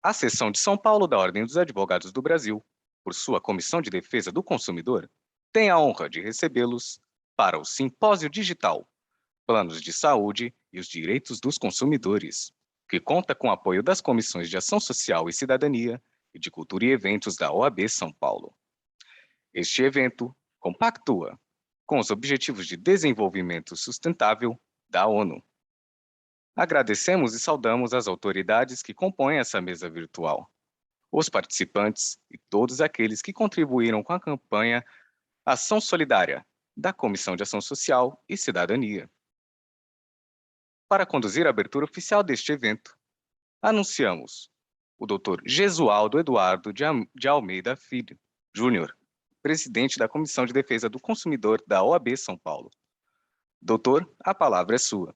A seção de São Paulo da Ordem dos Advogados do Brasil, por sua Comissão de Defesa do Consumidor, tem a honra de recebê-los para o Simpósio Digital Planos de Saúde e os Direitos dos Consumidores, que conta com o apoio das Comissões de Ação Social e Cidadania e de Cultura e Eventos da OAB São Paulo. Este evento compactua com os Objetivos de Desenvolvimento Sustentável da ONU. Agradecemos e saudamos as autoridades que compõem essa mesa virtual, os participantes e todos aqueles que contribuíram com a campanha Ação Solidária da Comissão de Ação Social e Cidadania. Para conduzir a abertura oficial deste evento, anunciamos o Dr. Gesualdo Eduardo de Almeida Filho, Júnior, presidente da Comissão de Defesa do Consumidor da OAB São Paulo. Doutor, a palavra é sua.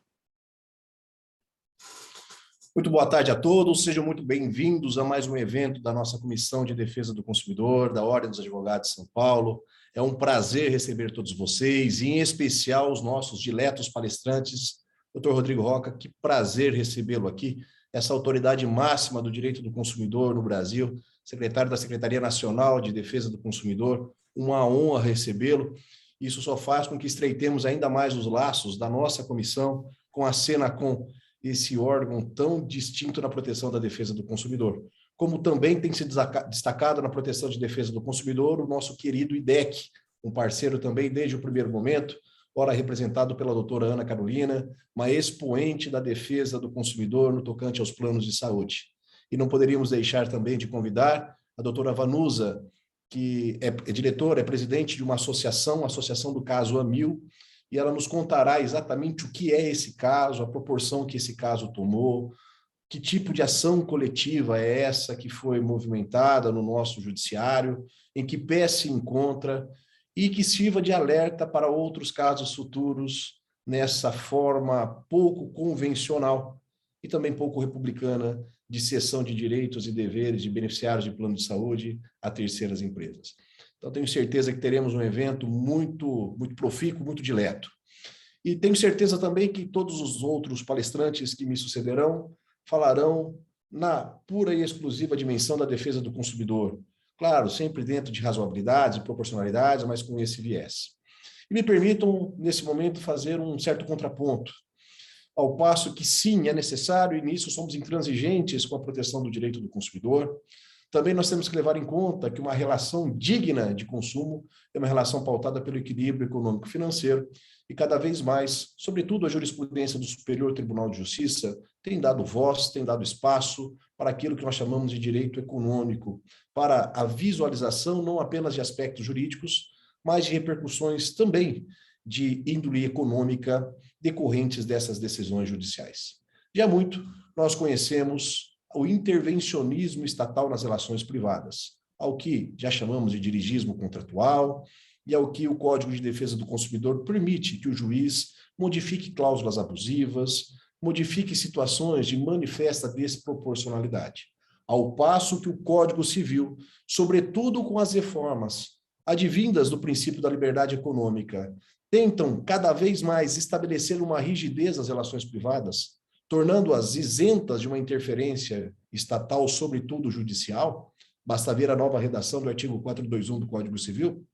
Muito boa tarde a todos, sejam muito bem-vindos a mais um evento da nossa Comissão de Defesa do Consumidor, da Ordem dos Advogados de São Paulo. É um prazer receber todos vocês, e em especial os nossos diletos palestrantes. Dr. Rodrigo Roca, que prazer recebê-lo aqui, essa autoridade máxima do direito do consumidor no Brasil, secretário da Secretaria Nacional de Defesa do Consumidor, uma honra recebê-lo. Isso só faz com que estreitemos ainda mais os laços da nossa comissão com a Senacom, esse órgão tão distinto na proteção da defesa do consumidor. Como também tem se destacado na proteção de defesa do consumidor o nosso querido IDEC, um parceiro também desde o primeiro momento, ora representado pela doutora Ana Carolina, uma expoente da defesa do consumidor no tocante aos planos de saúde. E não poderíamos deixar também de convidar a doutora Vanusa, que é diretora, é presidente de uma associação, a Associação do Caso AMIL, e ela nos contará exatamente o que é esse caso, a proporção que esse caso tomou, que tipo de ação coletiva é essa que foi movimentada no nosso judiciário, em que pé se encontra, e que sirva de alerta para outros casos futuros nessa forma pouco convencional e também pouco republicana de cessão de direitos e deveres de beneficiários de plano de saúde a terceiras empresas. Então, tenho certeza que teremos um evento muito profícuo, muito dileto. E tenho certeza também que todos os outros palestrantes que me sucederão falarão na pura e exclusiva dimensão da defesa do consumidor. Claro, sempre dentro de razoabilidades e proporcionalidades, mas com esse viés. E me permitam, nesse momento, fazer um certo contraponto. Ao passo que, sim, é necessário, e nisso somos intransigentes com a proteção do direito do consumidor, também nós temos que levar em conta que uma relação digna de consumo é uma relação pautada pelo equilíbrio econômico-financeiro e cada vez mais, sobretudo a jurisprudência do Superior Tribunal de Justiça, tem dado voz, tem dado espaço para aquilo que nós chamamos de direito econômico, para a visualização não apenas de aspectos jurídicos, mas de repercussões também de índole econômica decorrentes dessas decisões judiciais. Já muito nós conhecemos o intervencionismo estatal nas relações privadas, ao que já chamamos de dirigismo contratual e ao que o Código de Defesa do Consumidor permite que o juiz modifique cláusulas abusivas, modifique situações de manifesta desproporcionalidade, ao passo que o Código Civil, sobretudo com as reformas advindas do princípio da liberdade econômica, tentam cada vez mais estabelecer uma rigidez nas relações privadas, tornando-as isentas de uma interferência estatal, sobretudo judicial. Basta ver a nova redação do artigo 421 do Código Civil.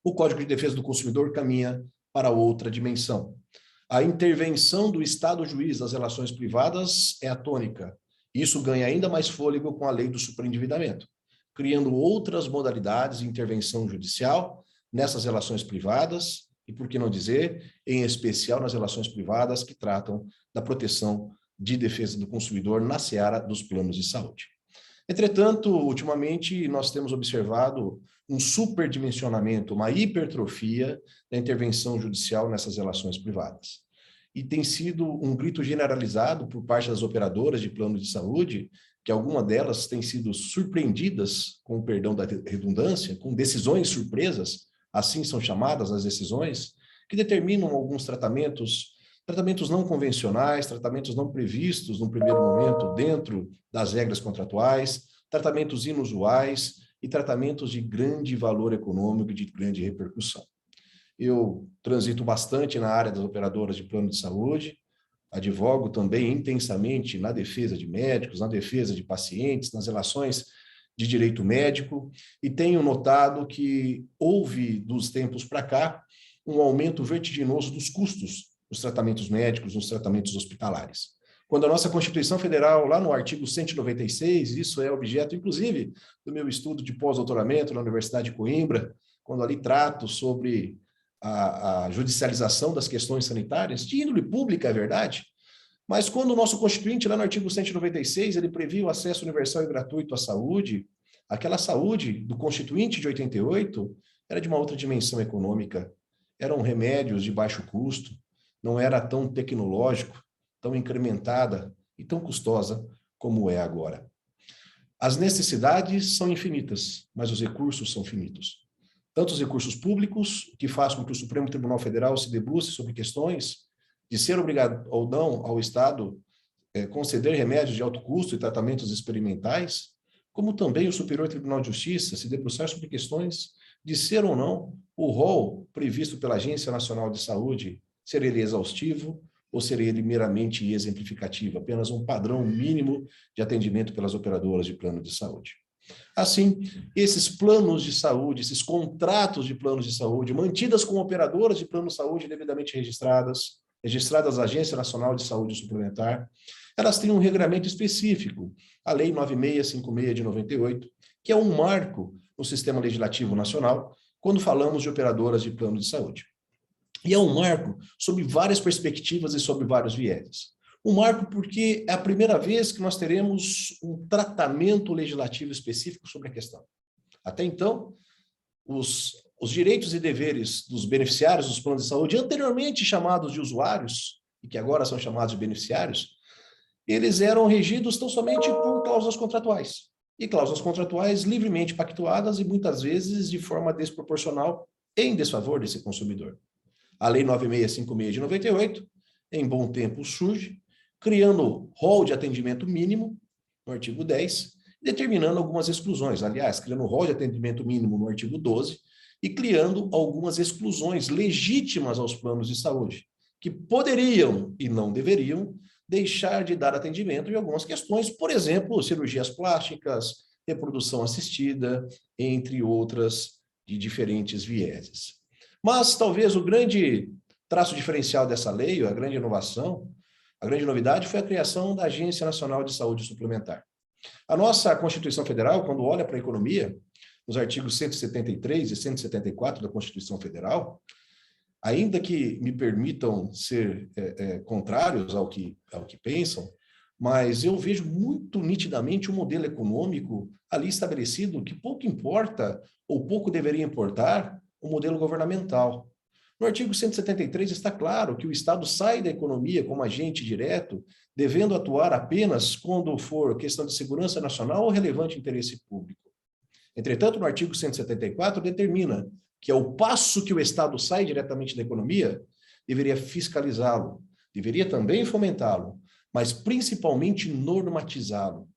O Código de Defesa do Consumidor caminha para outra dimensão. A intervenção do Estado juiz nas relações privadas é a tônica. Isso ganha ainda mais fôlego com a lei do superendividamento, criando outras modalidades de intervenção judicial nessas relações privadas, e por que não dizer, em especial nas relações privadas que tratam da proteção de defesa do consumidor na seara dos planos de saúde. Entretanto, ultimamente, nós temos observado um superdimensionamento, uma hipertrofia da intervenção judicial nessas relações privadas. E tem sido um grito generalizado por parte das operadoras de plano de saúde, que algumas delas têm sido surpreendidas, com o perdão da redundância, com decisões surpresas, assim são chamadas as decisões, que determinam alguns tratamentos não convencionais, tratamentos não previstos no primeiro momento dentro das regras contratuais, tratamentos inusuais e tratamentos de grande valor econômico e de grande repercussão. Eu transito bastante na área das operadoras de plano de saúde, advogo também intensamente na defesa de médicos, na defesa de pacientes, nas relações de direito médico, e tenho notado que houve, dos tempos para cá, um aumento vertiginoso dos custos nos tratamentos médicos, nos tratamentos hospitalares. Quando a nossa Constituição Federal, lá no artigo 196, isso é objeto, inclusive, do meu estudo de pós-doutoramento na Universidade de Coimbra, quando ali trato sobre a judicialização das questões sanitárias, de índole pública, é verdade, mas quando o nosso Constituinte, lá no artigo 196, ele previa o acesso universal e gratuito à saúde, aquela saúde do Constituinte de 88 era de uma outra dimensão econômica, eram remédios de baixo custo, não era tão tecnológico, tão incrementada e tão custosa como é agora. As necessidades são infinitas, mas os recursos são finitos. Tanto os recursos públicos, que faz com que o Supremo Tribunal Federal se debruce sobre questões de ser obrigado ou não ao Estado conceder remédios de alto custo e tratamentos experimentais, como também o Superior Tribunal de Justiça se debruçar sobre questões de ser ou não o rol previsto pela Agência Nacional de Saúde, ser ele exaustivo ou ser ele meramente exemplificativo, apenas um padrão mínimo de atendimento pelas operadoras de plano de saúde. Assim, esses planos de saúde, esses contratos de planos de saúde, mantidas com operadoras de plano de saúde devidamente registradas à Agência Nacional de Saúde Suplementar, elas têm um regramento específico, a Lei 9656 de 98, que é um marco no sistema legislativo nacional, quando falamos de operadoras de plano de saúde. E é um marco sob várias perspectivas e sob vários vieses. Um marco porque é a primeira vez que nós teremos um tratamento legislativo específico sobre a questão. Até então, os direitos e deveres dos beneficiários dos planos de saúde, anteriormente chamados de usuários, e que agora são chamados de beneficiários, eles eram regidos tão somente por cláusulas contratuais. E cláusulas contratuais livremente pactuadas e muitas vezes de forma desproporcional em desfavor desse consumidor. A Lei 9656 de 98, em bom tempo, surge, criando rol de atendimento mínimo, no artigo 10, determinando algumas exclusões. Aliás, criando rol de atendimento mínimo no artigo 12 e criando algumas exclusões legítimas aos planos de saúde, que poderiam e não deveriam deixar de dar atendimento em algumas questões, por exemplo, cirurgias plásticas, reprodução assistida, entre outras de diferentes vieses. Mas talvez o grande traço diferencial dessa lei, a grande inovação, a grande novidade foi a criação da Agência Nacional de Saúde Suplementar. A nossa Constituição Federal, quando olha para a economia, nos artigos 173 e 174 da Constituição Federal, ainda que me permitam ser contrários ao que pensam, mas eu vejo muito nitidamente um modelo econômico ali estabelecido que pouco importa ou pouco deveria importar o modelo governamental. No artigo 173 está claro que o Estado sai da economia como agente direto, devendo atuar apenas quando for questão de segurança nacional ou relevante interesse público. Entretanto, no artigo 174 determina que ao passo que o Estado sai diretamente da economia, deveria fiscalizá-lo, deveria também fomentá-lo, mas principalmente normatizá-lo.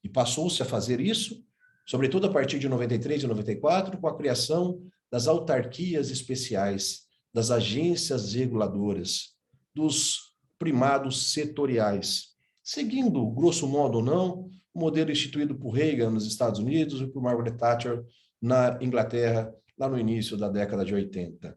E passou-se a fazer isso, sobretudo a partir de 93 e 94, com a criação das autarquias especiais, das agências reguladoras, dos primados setoriais, seguindo, grosso modo ou não, o modelo instituído por Reagan nos Estados Unidos e por Margaret Thatcher na Inglaterra, lá no início da década de 80.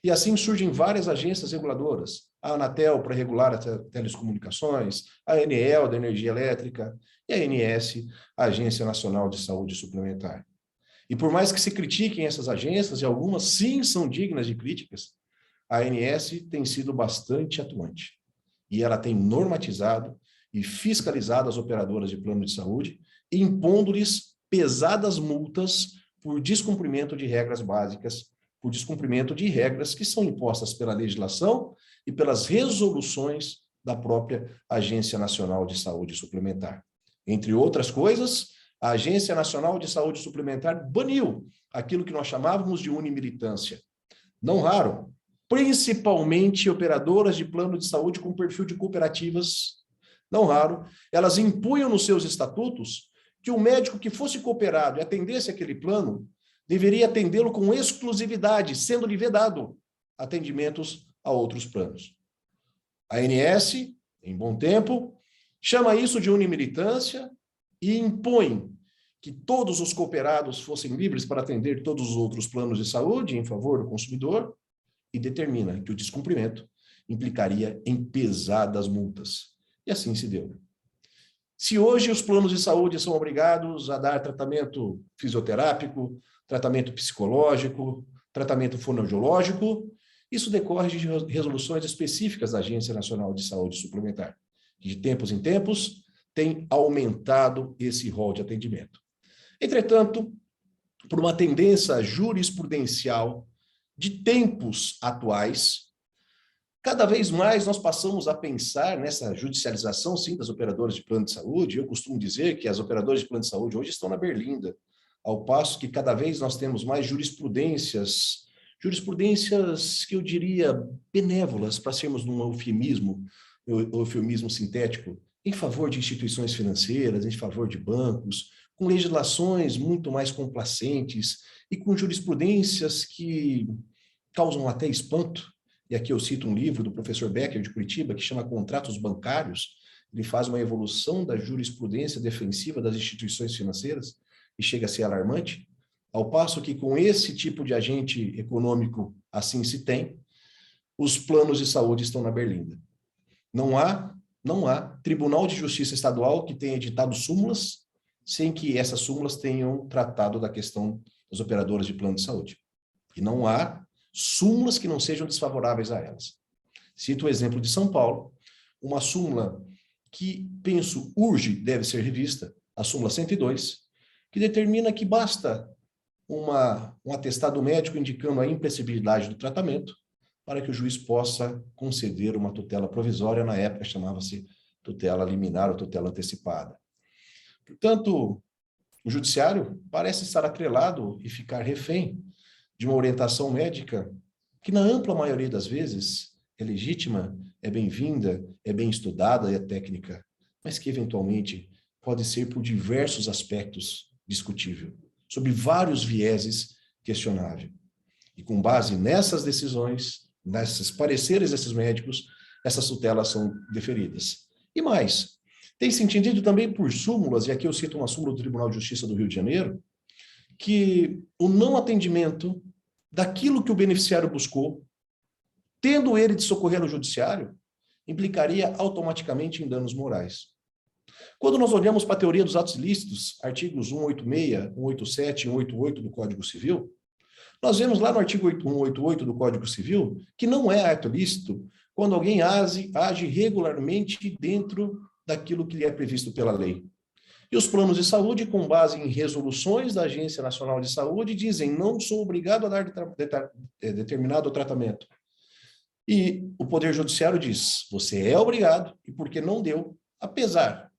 E assim surgem várias agências reguladoras, a Anatel para regular as telecomunicações, a ANEEL da energia elétrica e a ANS, a Agência Nacional de Saúde Suplementar. E por mais que se critiquem essas agências, e algumas sim são dignas de críticas, a ANS tem sido bastante atuante. E ela tem normatizado e fiscalizado as operadoras de plano de saúde, impondo-lhes pesadas multas por descumprimento de regras básicas, por descumprimento de regras que são impostas pela legislação e pelas resoluções da própria Agência Nacional de Saúde Suplementar. Entre outras coisas, a Agência Nacional de Saúde Suplementar baniu aquilo que nós chamávamos de unimilitância. Não raro, principalmente operadoras de plano de saúde com perfil de cooperativas, não raro, elas impunham nos seus estatutos que o médico que fosse cooperado e atendesse aquele plano deveria atendê-lo com exclusividade, sendo-lhe vedado atendimentos a outros planos. A ANS em bom tempo, chama isso de unimilitância e impõe que todos os cooperados fossem livres para atender todos os outros planos de saúde em favor do consumidor e determina que o descumprimento implicaria em pesadas multas. E assim se deu. Se hoje os planos de saúde são obrigados a dar tratamento fisioterápico, tratamento psicológico, tratamento fonoaudiológico, isso decorre de resoluções específicas da Agência Nacional de Saúde Suplementar, que de tempos em tempos tem aumentado esse rol de atendimento. Entretanto, por uma tendência jurisprudencial de tempos atuais, cada vez mais nós passamos a pensar nessa judicialização, sim, das operadoras de plano de saúde. Eu costumo dizer que as operadoras de plano de saúde hoje estão na berlinda, ao passo que cada vez nós temos mais jurisprudências que eu diria benévolas, para sermos num eufemismo sintético, em favor de instituições financeiras, em favor de bancos, com legislações muito mais complacentes e com jurisprudências que causam até espanto. E aqui eu cito um livro do professor Becker, de Curitiba, que chama Contratos Bancários. Ele faz uma evolução da jurisprudência defensiva das instituições financeiras e chega a ser alarmante, ao passo que com esse tipo de agente econômico assim se tem, os planos de saúde estão na berlinda. Não há Tribunal de Justiça Estadual que tenha editado súmulas sem que essas súmulas tenham tratado da questão das operadoras de plano de saúde. E não há súmulas que não sejam desfavoráveis a elas. Cito o exemplo de São Paulo, uma súmula que, penso, urge, deve ser revista, a súmula 102, que determina que basta um atestado médico indicando a imprescindibilidade do tratamento para que o juiz possa conceder uma tutela provisória, na época chamava-se tutela liminar ou tutela antecipada. Portanto, o judiciário parece estar atrelado e ficar refém de uma orientação médica que, na ampla maioria das vezes, é legítima, é bem-vinda, é bem estudada e é técnica, mas que, eventualmente, pode ser, por diversos aspectos, discutível, sobre vários vieses questionável. E, com base nessas decisões, nesses pareceres desses médicos, essas tutelas são deferidas. E mais, tem se entendido também por súmulas, e aqui eu cito uma súmula do Tribunal de Justiça do Rio de Janeiro, que o não atendimento daquilo que o beneficiário buscou, tendo ele de socorrer ao judiciário, implicaria automaticamente em danos morais. Quando nós olhamos para a teoria dos atos ilícitos, artigos 186, 187 e 188 do Código Civil, nós vemos lá no artigo 188 do Código Civil que não é ato ilícito quando alguém age regularmente dentro daquilo que lhe é previsto pela lei. E os planos de saúde, com base em resoluções da Agência Nacional de Saúde, dizem: não sou obrigado a dar determinado tratamento. E o Poder Judiciário diz: você é obrigado, e porque não deu, apesar,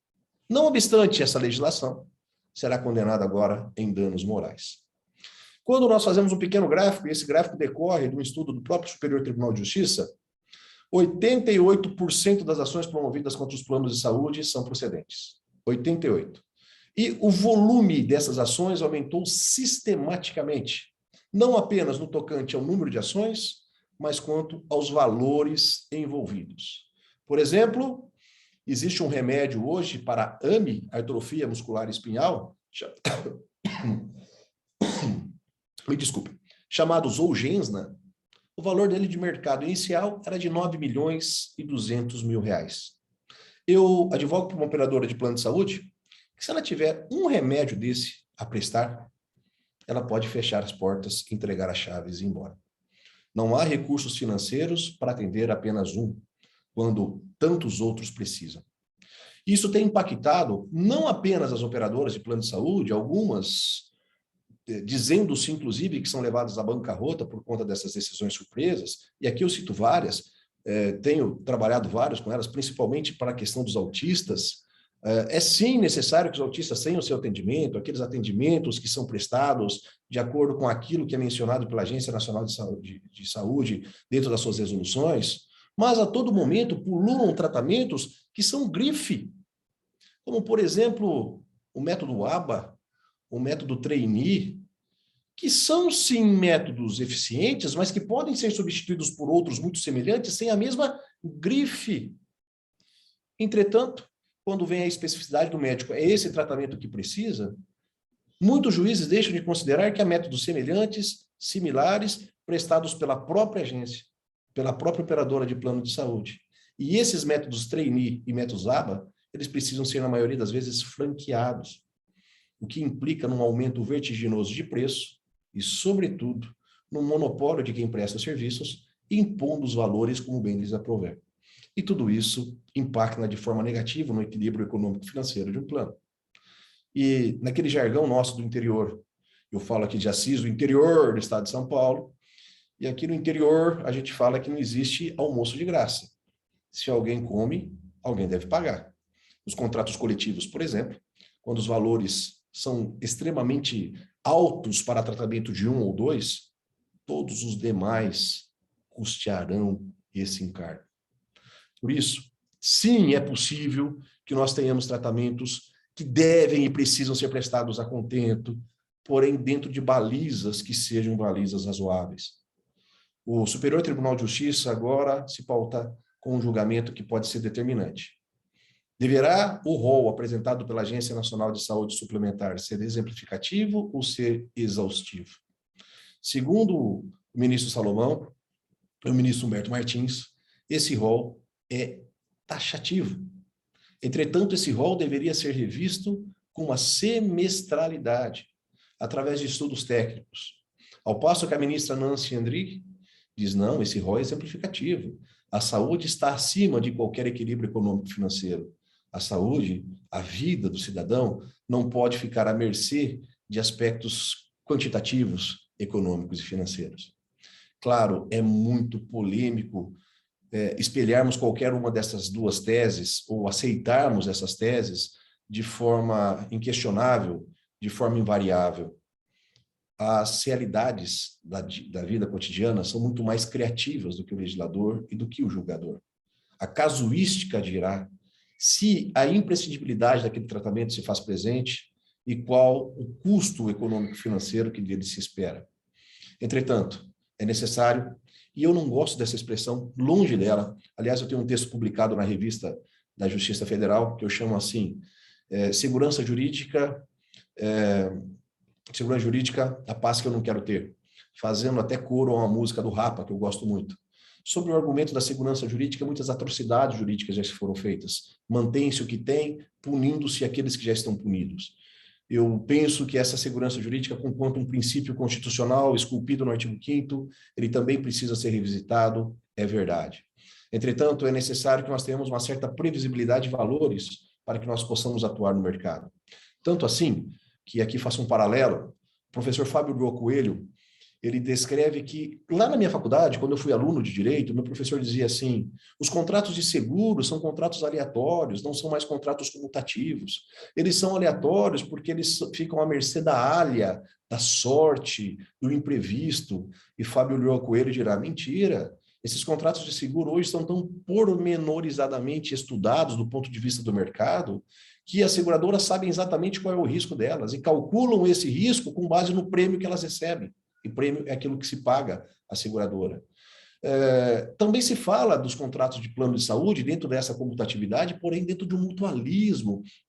não obstante essa legislação, será condenado agora em danos morais. Quando nós fazemos um pequeno gráfico, e esse gráfico decorre de um estudo do próprio Superior Tribunal de Justiça, 88% das ações promovidas contra os planos de saúde são procedentes. 88%. E o volume dessas ações aumentou sistematicamente, não apenas no tocante ao número de ações, mas quanto aos valores envolvidos. Por exemplo, existe um remédio hoje para AMI, atrofia muscular espinhal, me desculpe, chamado Zolgensma. O valor dele de mercado inicial era de 9.200.000 reais. Eu advogo para uma operadora de plano de saúde que, se ela tiver um remédio desse a prestar, ela pode fechar as portas, entregar as chaves e ir embora. Não há recursos financeiros para atender apenas um, quando tantos outros precisam. Isso tem impactado não apenas as operadoras de plano de saúde, algumas dizendo-se, inclusive, que são levadas à bancarrota por conta dessas decisões surpresas, e aqui eu cito várias, tenho trabalhado vários com elas, principalmente para a questão dos autistas. É sim necessário que os autistas tenham o seu atendimento, aqueles atendimentos que são prestados de acordo com aquilo que é mencionado pela Agência Nacional de Saúde dentro das suas resoluções, mas a todo momento pululam tratamentos que são grife, como, por exemplo, o método ABA, o método trainee, que são, sim, métodos eficientes, mas que podem ser substituídos por outros muito semelhantes, sem a mesma grife. Entretanto, quando vem a especificidade do médico, é esse tratamento que precisa, muitos juízes deixam de considerar que há métodos semelhantes, similares, prestados pela própria agência, pela própria operadora de plano de saúde. E esses métodos trainee e métodos ABA, eles precisam ser, na maioria das vezes, franqueados, o que implica num aumento vertiginoso de preço e, sobretudo, no monopólio de quem presta serviços, impondo os valores como bem lhes aprouver. E tudo isso impacta de forma negativa no equilíbrio econômico-financeiro de um plano. E naquele jargão nosso do interior, eu falo aqui de Assis, do interior do estado de São Paulo, e aqui no interior a gente fala que não existe almoço de graça. Se alguém come, alguém deve pagar. Os contratos coletivos, por exemplo, quando os valores são extremamente altos para tratamento de um ou dois, todos os demais custearão esse encargo. Por isso, sim, é possível que nós tenhamos tratamentos que devem e precisam ser prestados a contento, porém dentro de balizas que sejam balizas razoáveis. O Superior Tribunal de Justiça agora se pauta com um julgamento que pode ser determinante. Deverá o rol apresentado pela Agência Nacional de Saúde Suplementar ser exemplificativo ou ser exaustivo? Segundo o ministro Salomão e o ministro Humberto Martins, esse rol é taxativo. Entretanto, esse rol deveria ser revisto com uma semestralidade, através de estudos técnicos. Ao passo que a ministra Nancy Andrighi diz, não, esse rol é exemplificativo. A saúde está acima de qualquer equilíbrio econômico-financeiro. A saúde, a vida do cidadão, não pode ficar à mercê de aspectos quantitativos, econômicos e financeiros. Claro, é muito polêmico espelharmos qualquer uma dessas duas teses ou aceitarmos essas teses de forma inquestionável, de forma invariável. As realidades da vida cotidiana são muito mais criativas do que o legislador e do que o julgador. A casuística dirá se a imprescindibilidade daquele tratamento se faz presente e qual o custo econômico-financeiro que dele se espera. Entretanto, é necessário, e eu não gosto dessa expressão, longe dela. Aliás, eu tenho um texto publicado na revista da Justiça Federal, que eu chamo assim, segurança jurídica, a paz que eu não quero ter, fazendo até coro a uma música do Rapa, que eu gosto muito. Sobre o argumento da segurança jurídica, muitas atrocidades jurídicas já foram feitas. Mantém-se o que tem, punindo-se aqueles que já estão punidos. Eu penso que essa segurança jurídica, conquanto um princípio constitucional esculpido no artigo 5º, ele também precisa ser revisitado, é verdade. Entretanto, é necessário que nós tenhamos uma certa previsibilidade de valores para que nós possamos atuar no mercado. Tanto assim, que aqui faço um paralelo, o professor Fábio Lua Coelho, ele descreve que, lá na minha faculdade, quando eu fui aluno de Direito, meu professor dizia assim, os contratos de seguro são contratos aleatórios, não são mais contratos comutativos. Eles são aleatórios porque eles ficam à mercê da alha, da sorte, do imprevisto. E Fábio Lua Coelho dirá, mentira, esses contratos de seguro hoje são tão pormenorizadamente estudados do ponto de vista do mercado, que as seguradoras sabem exatamente qual é o risco delas e calculam esse risco com base no prêmio que elas recebem. E prêmio é aquilo que se paga à seguradora. Também se fala dos contratos de plano de saúde dentro dessa comutatividade, porém dentro de um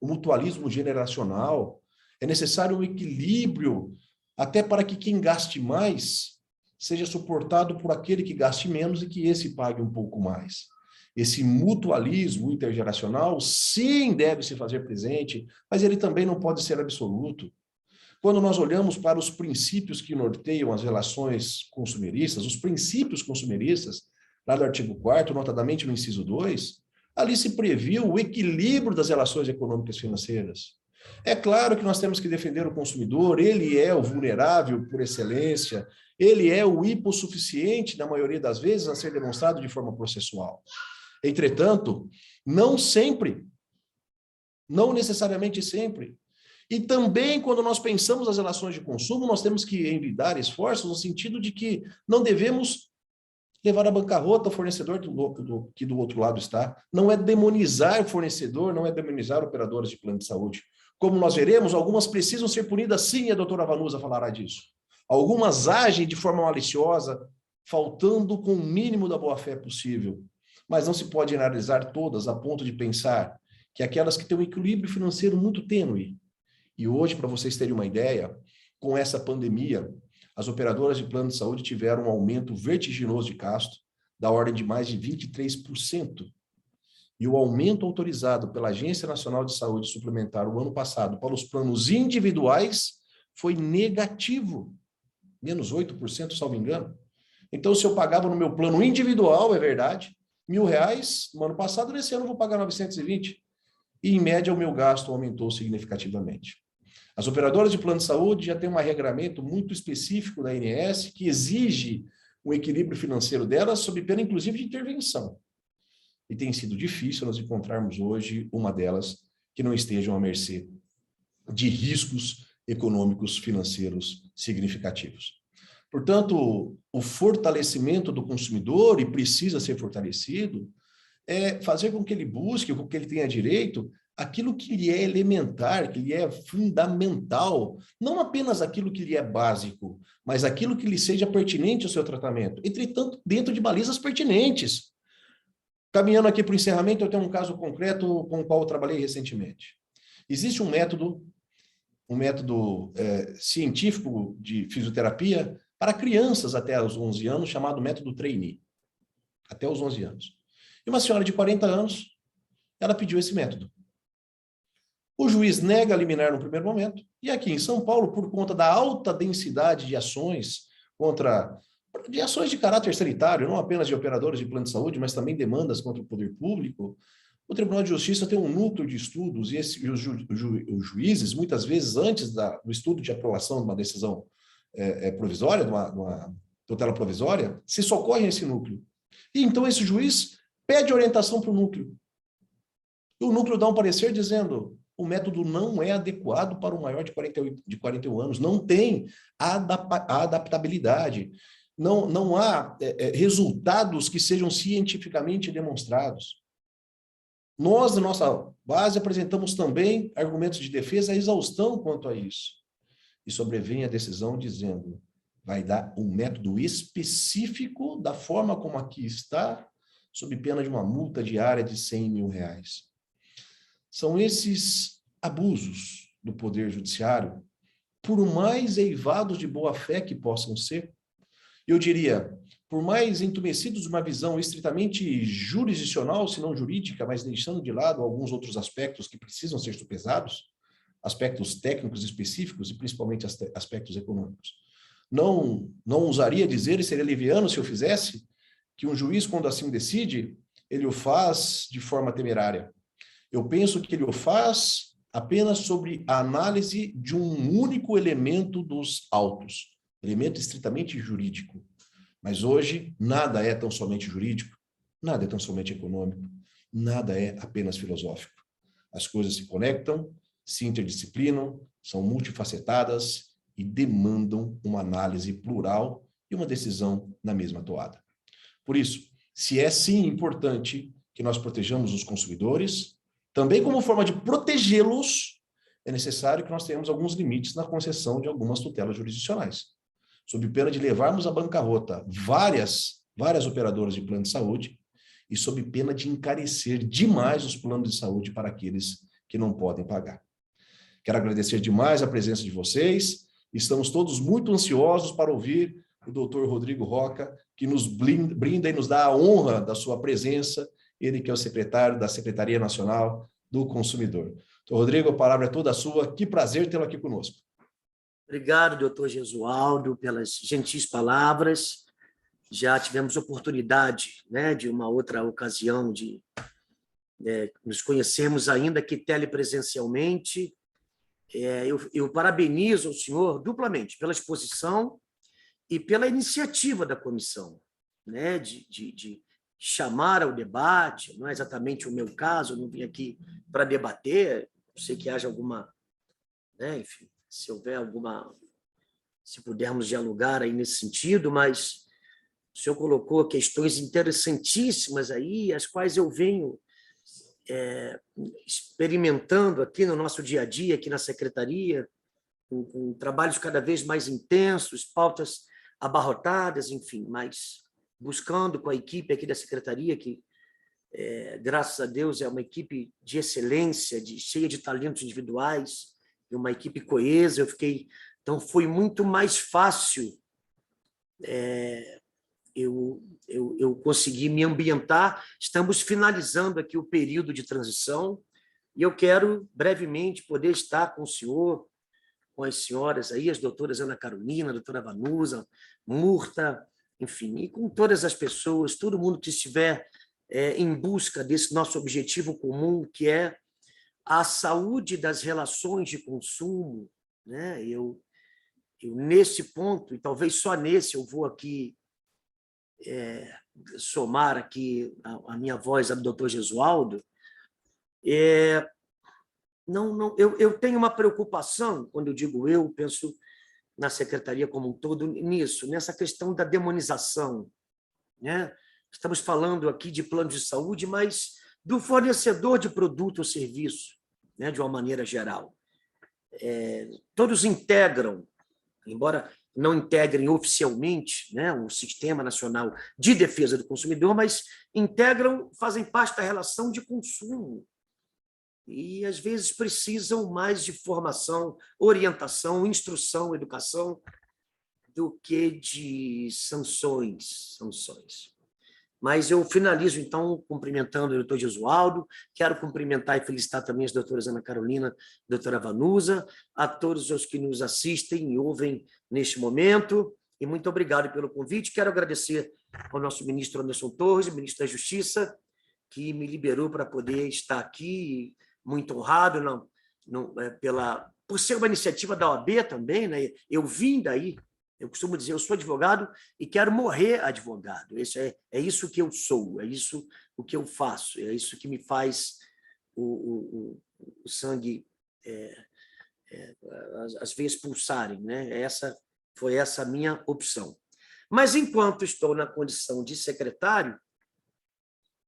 mutualismo generacional. É necessário um equilíbrio, até para que quem gaste mais seja suportado por aquele que gaste menos e que esse pague um pouco mais. Esse mutualismo intergeracional, sim, deve se fazer presente, mas ele também não pode ser absoluto. Quando nós olhamos para os princípios que norteiam as relações consumeristas, os princípios consumeristas, lá do artigo 4º, notadamente no inciso 2, ali se previu o equilíbrio das relações econômicas e financeiras. É claro que nós temos que defender o consumidor, ele é o vulnerável por excelência, ele é o hipossuficiente, na maioria das vezes, a ser demonstrado de forma processual. Entretanto, não sempre, não necessariamente sempre. E também, quando nós pensamos as relações de consumo, nós temos que envidar esforços no sentido de que não devemos levar à bancarrota o fornecedor que do outro lado está. Não é demonizar o fornecedor, não é demonizar operadoras de plano de saúde. Como nós veremos, algumas precisam ser punidas sim, e a doutora Vanusa falará disso. Algumas agem de forma maliciosa, faltando com o mínimo da boa-fé possível. mas não se pode generalizar todas a ponto de pensar que aquelas que têm um equilíbrio financeiro muito tênue. E hoje, para vocês terem uma ideia, com essa pandemia, as operadoras de plano de saúde tiveram um aumento vertiginoso de gasto, da ordem de mais de 23%. E o aumento autorizado pela Agência Nacional de Saúde Suplementar o ano passado para os planos individuais foi negativo, menos 8%, salvo engano. Então, se eu pagava no meu plano individual, é verdade, R$ 1.000 no ano passado, nesse ano eu vou pagar 920. E, em média, o meu gasto aumentou significativamente. As operadoras de plano de saúde já têm um regramento muito específico da ANS que exige o equilíbrio financeiro delas, sob pena, inclusive, de intervenção. E tem sido difícil nós encontrarmos hoje uma delas que não estejam à mercê de riscos econômicos financeiros significativos. Portanto, o fortalecimento do consumidor, e precisa ser fortalecido, é fazer com que ele busque, com que ele tenha direito aquilo que lhe é elementar, que lhe é fundamental, não apenas aquilo que lhe é básico, mas aquilo que lhe seja pertinente ao seu tratamento, entretanto, dentro de balizas pertinentes. Caminhando aqui para o encerramento, eu tenho um caso concreto com o qual eu trabalhei recentemente. Existe um método científico de fisioterapia para crianças até os 11 anos, chamado método Trainee, até os 11 anos. E uma senhora de 40 anos, ela pediu esse método. O juiz nega a liminar no primeiro momento, e aqui em São Paulo, por conta da alta densidade de ações de caráter sanitário, não apenas de operadores de plano de saúde, mas também demandas contra o poder público, o Tribunal de Justiça tem um núcleo de estudos e os juízes, muitas vezes antes do estudo de aprovação de uma decisão provisória, de uma tutela provisória, se socorrem a esse núcleo. E então esse juiz pede orientação para o núcleo. E o núcleo dá um parecer dizendo: o método não é adequado para um maior de 41 anos, não tem adaptabilidade, não há resultados que sejam cientificamente demonstrados. Nós, na nossa base, apresentamos também argumentos de defesa à exaustão quanto a isso. E sobrevém a decisão dizendo: vai dar um método específico da forma como aqui está, sob pena de uma multa diária de R$100 mil. São esses abusos do Poder Judiciário, por mais eivados de boa-fé que possam ser, eu diria, por mais entumecidos de uma visão estritamente jurisdicional, se não jurídica, mas deixando de lado alguns outros aspectos que precisam ser sopesados, aspectos técnicos específicos e principalmente aspectos econômicos. Não ousaria dizer, e seria leviano se eu fizesse, que um juiz, quando assim decide, ele o faz de forma temerária. Eu penso que ele o faz apenas sobre a análise de um único elemento dos autos, elemento estritamente jurídico. Mas hoje, nada é tão somente jurídico, nada é tão somente econômico, nada é apenas filosófico. As coisas se conectam, se interdisciplinam, são multifacetadas e demandam uma análise plural e uma decisão na mesma toada. Por isso, se é sim importante que nós protejamos os consumidores, também como forma de protegê-los, é necessário que nós tenhamos alguns limites na concessão de algumas tutelas jurisdicionais, sob pena de levarmos à bancarrota várias operadoras de plano de saúde e sob pena de encarecer demais os planos de saúde para aqueles que não podem pagar. Quero agradecer demais a presença de vocês. Estamos todos muito ansiosos para ouvir o doutor Rodrigo Roca, que nos brinda e nos dá a honra da sua presença, ele que é o secretário da Secretaria Nacional do Consumidor. Então, Rodrigo, a palavra é toda sua. Que prazer tê-lo aqui conosco. Obrigado, doutor Gesualdo, pelas gentis palavras. Já tivemos oportunidade, né, de uma outra ocasião de nos conhecermos, ainda que telepresencialmente. Eu parabenizo o senhor duplamente pela exposição e pela iniciativa da comissão, né, de chamar ao debate. Não é exatamente o meu caso, eu não vim aqui para debater, não sei que haja alguma, né, enfim, se houver alguma, se pudermos dialogar aí nesse sentido, mas o senhor colocou questões interessantíssimas aí, as quais eu venho experimentando aqui no nosso dia a dia, aqui na Secretaria, com trabalhos cada vez mais intensos, pautas abarrotadas, enfim, mas buscando com a equipe aqui da Secretaria, que Graças a Deus, é uma equipe de excelência, cheia de talentos individuais, uma equipe coesa. Então, foi muito mais fácil eu consegui me ambientar. Estamos finalizando aqui o período de transição e eu quero brevemente poder estar com o senhor, com as senhoras aí, as doutoras Ana Carolina, a doutora Vanusa, Murta, enfim, e com todas as pessoas, todo mundo que estiver em busca desse nosso objetivo comum, que é a saúde das relações de consumo, né? Eu nesse ponto, e talvez só nesse, eu vou aqui somar aqui a minha voz ao doutor Gesualdo. Eu tenho uma preocupação, quando eu digo eu, penso na secretaria como um todo, nisso, nessa questão da demonização, né? Estamos falando aqui de plano de saúde, mas do fornecedor de produto ou serviço, né, de uma maneira geral. Todos integram, embora não integrem oficialmente, né, o Sistema Nacional de Defesa do Consumidor, mas integram, fazem parte da relação de consumo. E, às vezes, precisam mais de formação, orientação, instrução, educação, do que de sanções. Mas eu finalizo, então, cumprimentando o doutor Gesualdo. Quero cumprimentar e felicitar também as doutoras Ana Carolina e doutora Vanusa, a todos os que nos assistem e ouvem neste momento. E muito obrigado pelo convite. Quero agradecer ao nosso ministro Anderson Torres, ministro da Justiça, que me liberou para poder estar aqui, muito honrado por ser uma iniciativa da OAB também, né? Eu vim daí. Eu costumo dizer, eu sou advogado e quero morrer advogado. É isso que eu sou, é isso o que eu faço, é isso que me faz o sangue, as veias pulsarem, né? Foi essa a minha opção. Mas, enquanto estou na condição de secretário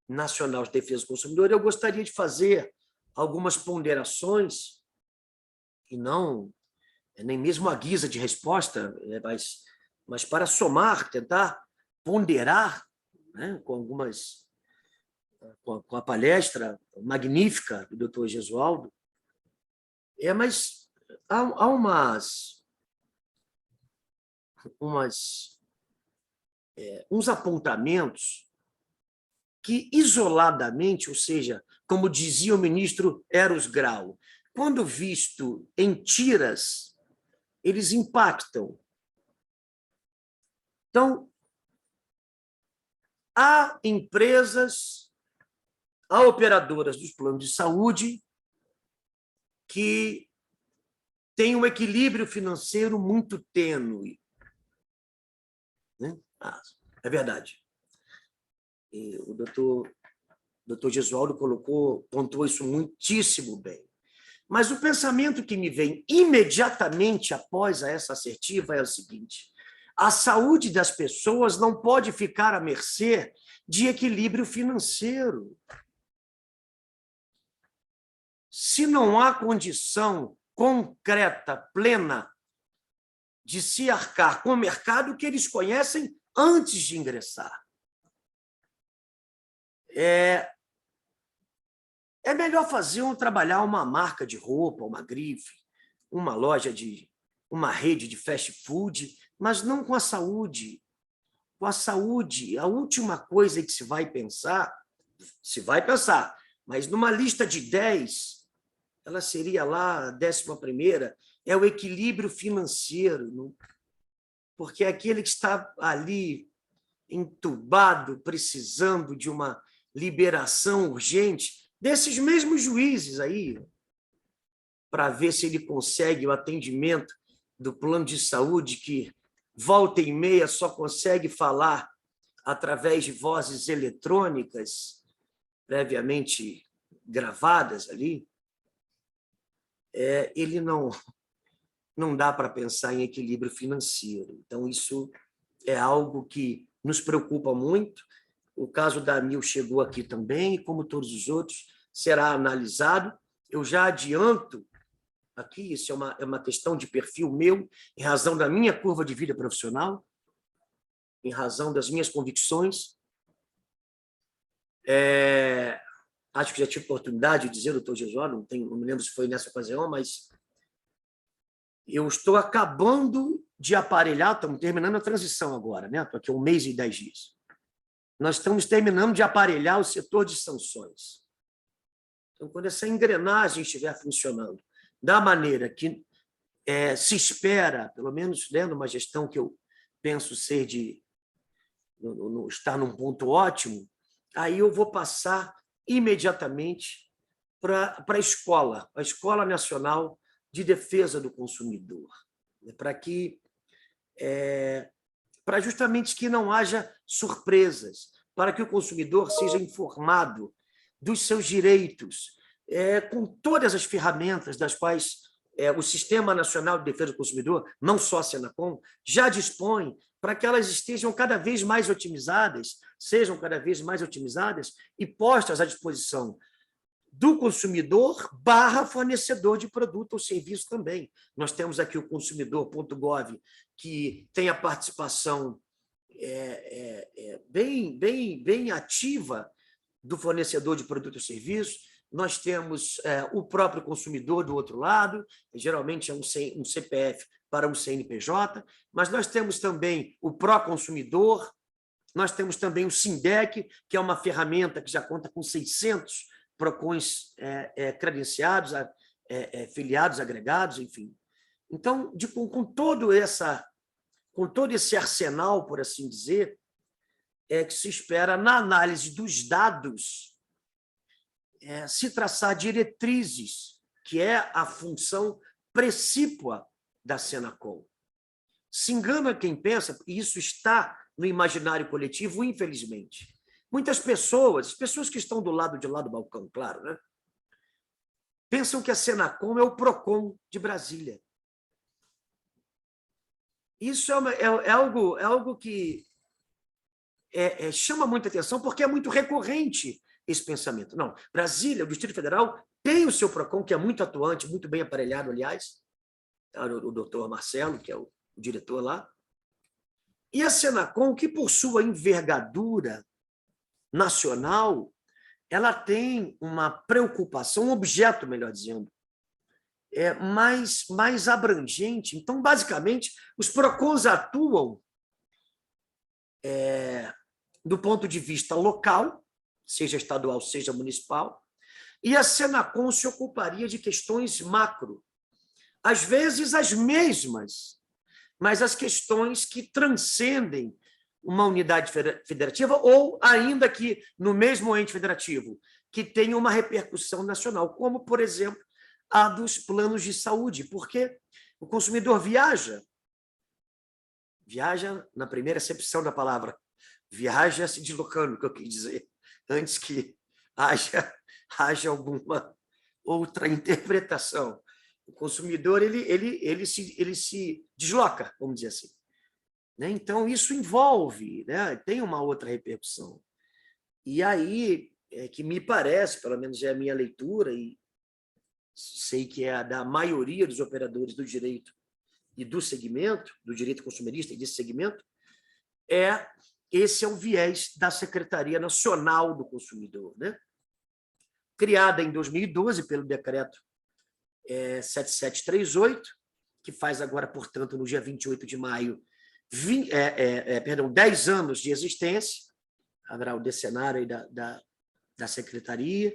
nacional de defesa do consumidor, eu gostaria de fazer algumas ponderações, e não nem mesmo a guisa de resposta, mas para somar, tentar ponderar, né, com a palestra magnífica do doutor Gesualdo. Mas há uns apontamentos que, isoladamente, ou seja, como dizia o ministro Eros Grau, quando visto em tiras, eles impactam. Então, há empresas, há operadoras dos planos de saúde que têm um equilíbrio financeiro muito tênue. Né? É verdade. E o doutor Gesualdo pontuou isso muitíssimo bem. Mas o pensamento que me vem imediatamente após essa assertiva é o seguinte: a saúde das pessoas não pode ficar à mercê de equilíbrio financeiro. Se não há condição concreta, plena, de se arcar com o mercado que eles conhecem antes de ingressar, é melhor trabalhar uma marca de roupa, uma grife, uma uma rede de fast food, mas não com a saúde. Com a saúde, a última coisa que se vai pensar, mas numa lista de 10, ela seria lá a 11ª, é o equilíbrio financeiro, porque aquele que está ali entubado, precisando de uma liberação urgente, desses mesmos juízes aí, para ver se ele consegue o atendimento do plano de saúde, que volta e meia só consegue falar através de vozes eletrônicas previamente gravadas ali, ele não dá para pensar em equilíbrio financeiro. Então, isso é algo que nos preocupa muito. O caso da AMIL chegou aqui também, e como todos os outros, será analisado. Eu já adianto aqui, isso é uma questão de perfil meu, em razão da minha curva de vida profissional, em razão das minhas convicções. Acho que já tive oportunidade de dizer, doutor Gesualdo, não me lembro se foi nessa ocasião, mas eu estou acabando de aparelhar, estamos terminando a transição agora, né? Estou aqui 1 mês e 10 dias. Nós estamos terminando de aparelhar o setor de sanções. Então, quando essa engrenagem estiver funcionando da maneira que se espera, pelo menos numa gestão que eu penso ser estar num ponto ótimo, aí eu vou passar imediatamente para a Escola Nacional de Defesa do Consumidor, para justamente que não haja surpresas, para que o consumidor seja informado dos seus direitos, com todas as ferramentas das quais o Sistema Nacional de Defesa do Consumidor, não só a Senacom, já dispõe para que elas estejam cada vez mais otimizadas, sejam cada vez mais otimizadas e postas à disposição do consumidor / fornecedor de produto ou serviço também. Nós temos aqui o consumidor.gov, que tem a participação bem ativa do fornecedor de produto ou serviço. Nós temos o próprio consumidor do outro lado, geralmente é um CPF para um CNPJ, mas nós temos também o Proconsumidor, nós temos também o SINDEC, que é uma ferramenta que já conta com 600 PROCONs credenciados, filiados, agregados, enfim. Então, com todo esse arsenal, por assim dizer, que se espera, na análise dos dados, se traçar diretrizes, que é a função precípua da Senacom. Se engana quem pensa, e isso está no imaginário coletivo, infelizmente. Muitas pessoas que estão do lado de lá do balcão, claro, né, pensam que a Senacom é o PROCON de Brasília. Isso é algo que chama muita atenção, porque é muito recorrente esse pensamento. Não, Brasília, o Distrito Federal, tem o seu PROCON, que é muito atuante, muito bem aparelhado, aliás, o doutor Marcelo, que é o diretor lá, e a Senacom, que por sua envergadura nacional, ela tem uma preocupação, um objeto, melhor dizendo, mais abrangente. Então, basicamente, os PROCONs atuam do ponto de vista local, seja estadual, seja municipal, e a Senacom se ocuparia de questões macro, às vezes as mesmas, mas as questões que transcendem uma unidade federativa ou, ainda que no mesmo ente federativo, que tenha uma repercussão nacional, como, por exemplo, a dos planos de saúde, porque o consumidor viaja na primeira acepção da palavra, viaja se deslocando, que eu quis dizer, antes que haja alguma outra interpretação. O consumidor ele se desloca, vamos dizer assim. Então, isso envolve, tem uma outra repercussão. E aí, que me parece, pelo menos é a minha leitura, e sei que é a da maioria dos operadores do direito e do segmento, do direito consumerista e desse segmento, esse é o viés da Secretaria Nacional do Consumidor, criada em 2012 pelo decreto 7738, que faz agora, portanto, no dia 28 de maio, 10 anos de existência, haverá o decenário aí da Secretaria,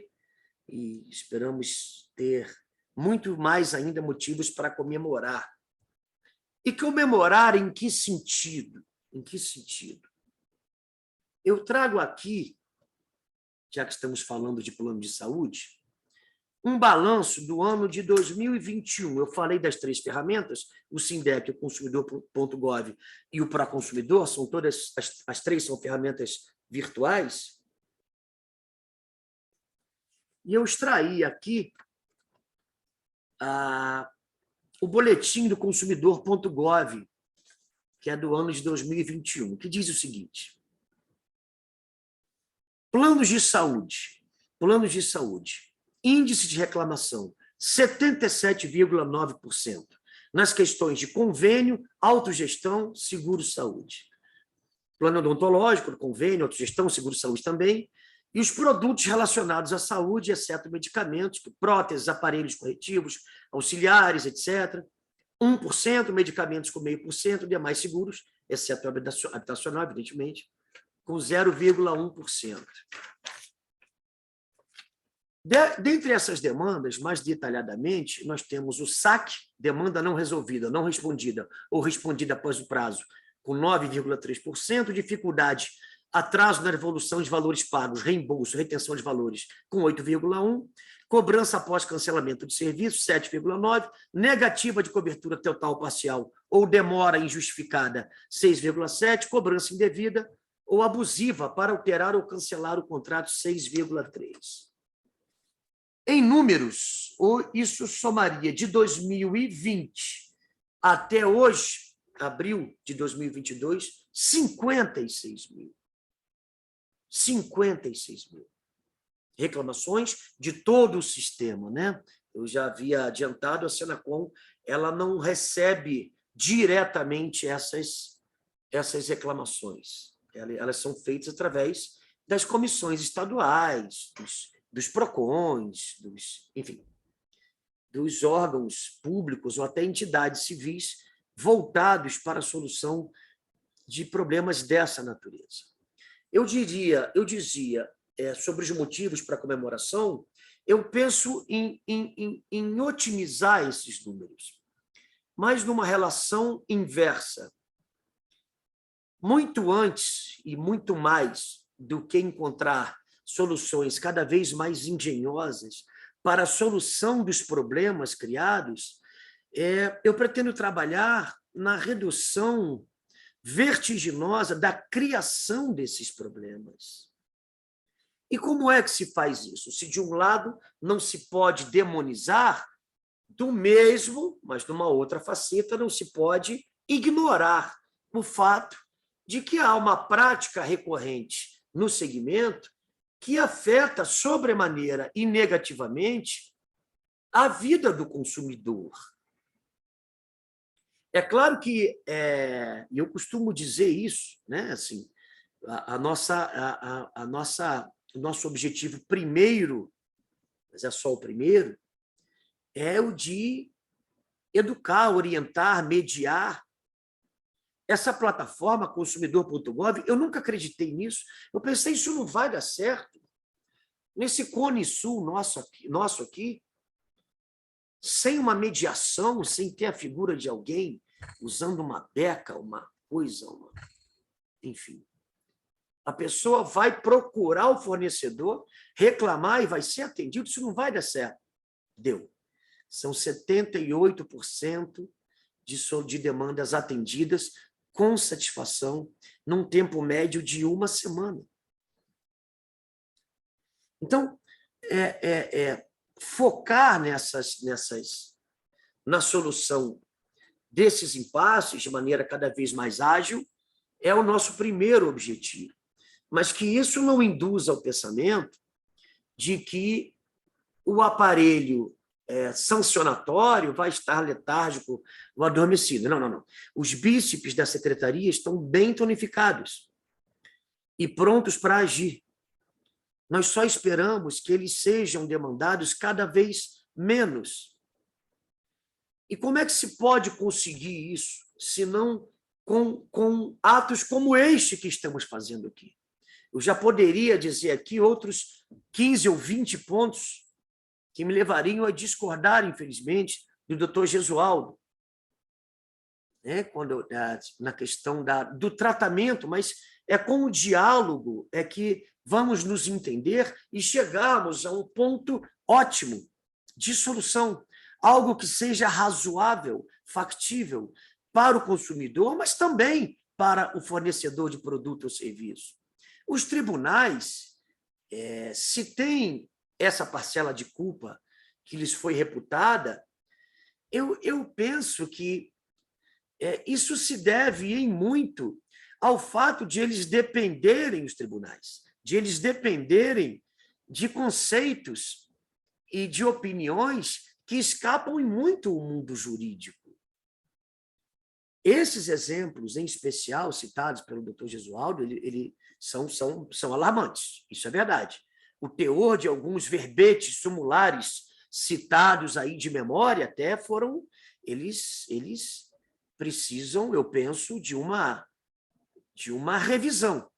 e esperamos ter muito mais ainda motivos para comemorar. E comemorar em que sentido? Em que sentido? Eu trago aqui, já que estamos falando de plano de saúde, um balanço do ano de 2021. Eu falei das 3 ferramentas, o SINDEC, o consumidor.gov e o Proconsumidor, são todas, as 3 são ferramentas virtuais. E eu extraí aqui o boletim do consumidor.gov, que é do ano de 2021, que diz o seguinte: planos de saúde, índice de reclamação, 77,9%, nas questões de convênio, autogestão, seguro-saúde. Plano odontológico, convênio, autogestão, seguro-saúde também, E os produtos relacionados à saúde, exceto medicamentos, próteses, aparelhos corretivos, auxiliares, etc. 1%, medicamentos com 0,5%, demais seguros, exceto habitacional, evidentemente, com 0,1%. Dentre essas demandas, mais detalhadamente, nós temos o saque, demanda não resolvida, não respondida ou respondida após o prazo, com 9,3%, dificuldade, atraso na devolução de valores pagos, reembolso, retenção de valores, com 8,1%, cobrança após cancelamento de serviço, 7,9%, negativa de cobertura total parcial ou demora injustificada, 6,7%, cobrança indevida ou abusiva para alterar ou cancelar o contrato, 6,3%. Em números, isso somaria de 2020 até hoje, abril de 2022, 56 mil. 56 mil reclamações de todo o sistema, né? Eu já havia adiantado, a Senacom, ela não recebe diretamente essas reclamações. Elas são feitas através das comissões estaduais, dos PROCONs, enfim, dos órgãos públicos ou até entidades civis voltados para a solução de problemas dessa natureza. Eu dizia, sobre os motivos para a comemoração, eu penso em otimizar esses números, mas numa relação inversa. Muito antes e muito mais do que encontrar soluções cada vez mais engenhosas para a solução dos problemas criados, eu pretendo trabalhar na redução vertiginosa da criação desses problemas. E como é que se faz isso? Se, de um lado, não se pode demonizar, do mesmo, mas numa outra faceta, não se pode ignorar o fato de que há uma prática recorrente no segmento que afeta sobremaneira e negativamente a vida do consumidor. É claro que, eu costumo dizer isso, né? Assim, o nosso objetivo primeiro, mas é só o primeiro, é o de educar, orientar, mediar. Essa plataforma, consumidor.gov, eu nunca acreditei nisso. Eu pensei, isso não vai dar certo. Nesse Cone Sul nosso aqui, sem uma mediação, sem ter a figura de alguém usando uma beca, uma coisa, enfim. A pessoa vai procurar o fornecedor, reclamar e vai ser atendido. Isso não vai dar certo. Deu. São 78% de demandas atendidas com satisfação, num tempo médio de 1 semana. Então, focar na solução desses impasses de maneira cada vez mais ágil é o nosso primeiro objetivo. Mas que isso não induza ao pensamento de que o aparelho sancionatório vai estar letárgico ou adormecido. Não, não, não. Os bíceps da secretaria estão bem tonificados e prontos para agir. Nós só esperamos que eles sejam demandados cada vez menos. E como é que se pode conseguir isso, se não com atos como este que estamos fazendo aqui? Eu já poderia dizer aqui outros 15 ou 20 pontos que me levariam a discordar, infelizmente, do doutor Gesualdo, na questão do tratamento, mas é com o diálogo que vamos nos entender e chegarmos a um ponto ótimo de solução, algo que seja razoável, factível para o consumidor, mas também para o fornecedor de produto ou serviço. Os tribunais, se têm essa parcela de culpa que lhes foi reputada, eu penso que isso se deve em muito ao fato de eles dependerem, os tribunais, de eles dependerem de conceitos e de opiniões que escapam em muito o mundo jurídico. Esses exemplos, em especial, citados pelo Dr. Gesualdo, são alarmantes, isso é verdade. O teor de alguns verbetes sumulares citados aí de memória até foram... Eles precisam, eu penso, de uma revisão.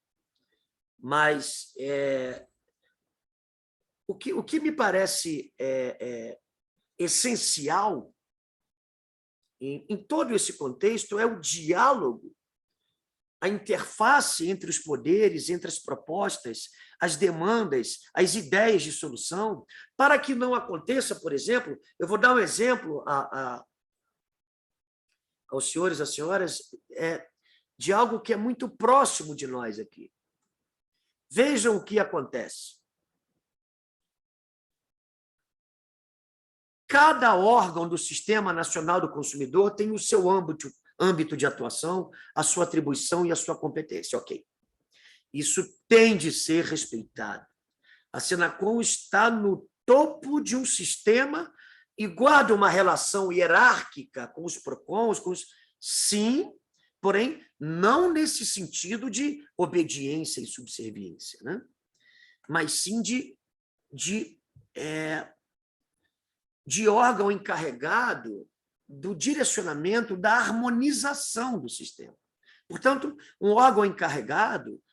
Mas o que me parece essencial em todo esse contexto é o diálogo, a interface entre os poderes, entre as propostas, as demandas, as ideias de solução, para que não aconteça, por exemplo, eu vou dar um exemplo aos senhores, às senhoras, de algo que é muito próximo de nós aqui. Vejam o que acontece. Cada órgão do Sistema Nacional do Consumidor tem o seu âmbito de atuação, a sua atribuição e a sua competência. Ok. Isso tem de ser respeitado. A Senacom está no topo de um sistema e guarda uma relação hierárquica com os PROCONs, sim, porém, não nesse sentido de obediência e subserviência, né? Mas sim de órgão encarregado do direcionamento, da harmonização do sistema. Portanto, um órgão encarregado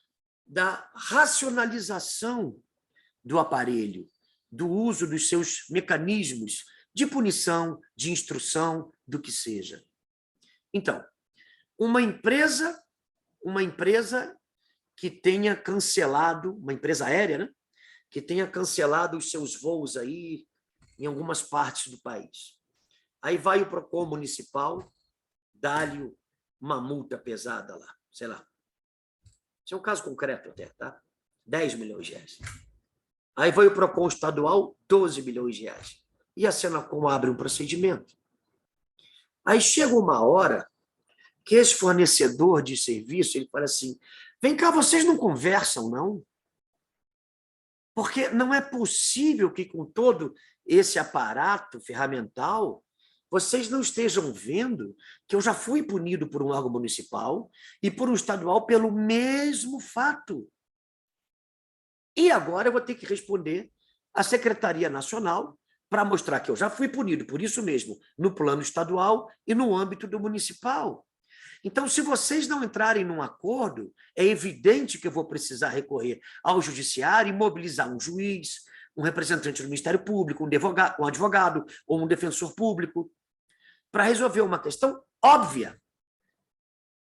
da racionalização do aparelho, do uso dos seus mecanismos de punição, de instrução, do que seja. Então, uma empresa que tenha cancelado, uma empresa aérea, né, que tenha cancelado os seus voos aí em algumas partes do país. Aí vai o PROCON municipal, dá-lhe uma multa pesada lá, sei lá. Isso é um caso concreto até, tá? 10 milhões de reais. Aí vai o PROCON estadual, 12 milhões de reais. E a Senacom abre um procedimento. Aí chega uma hora que esse fornecedor de serviço, ele fala assim, vem cá, vocês não conversam, não? Porque não é possível que com todo esse aparato ferramental vocês não estejam vendo que eu já fui punido por um órgão municipal e por um estadual pelo mesmo fato. E agora eu vou ter que responder à Secretaria Nacional para mostrar que eu já fui punido por isso mesmo, no plano estadual e no âmbito do municipal. Então, se vocês não entrarem num acordo, é evidente que eu vou precisar recorrer ao judiciário e mobilizar um juiz, um representante do Ministério Público, um advogado ou um defensor público, para resolver uma questão óbvia.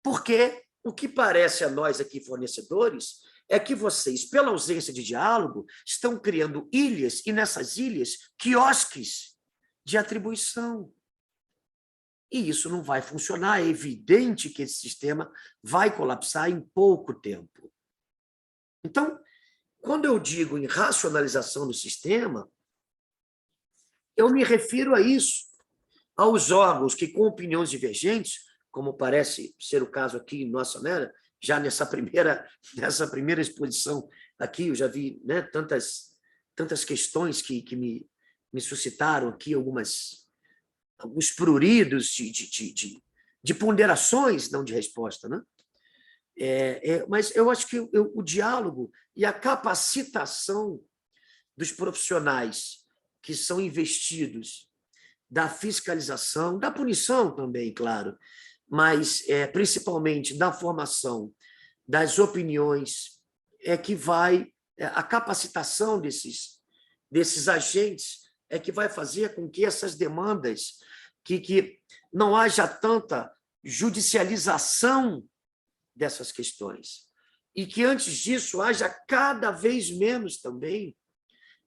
Porque o que parece a nós aqui, fornecedores, é que vocês, pela ausência de diálogo, estão criando ilhas, e nessas ilhas, quiosques de atribuição. E isso não vai funcionar. É evidente que esse sistema vai colapsar em pouco tempo. Então, quando eu digo em racionalização do sistema, eu me refiro a isso, aos órgãos que, com opiniões divergentes, como parece ser o caso aqui, nossa, né? Já nessa primeira exposição aqui, eu já vi, né, tantas questões que me suscitaram aqui, alguns pruridos de ponderações, não de resposta, né? Mas eu acho que o diálogo e a capacitação dos profissionais que são investidos da fiscalização, da punição também, claro, mas principalmente da formação das opiniões, que vai... a capacitação desses agentes é que vai fazer com que essas demandas, que não haja tanta judicialização dessas questões, e que, antes disso, haja cada vez menos também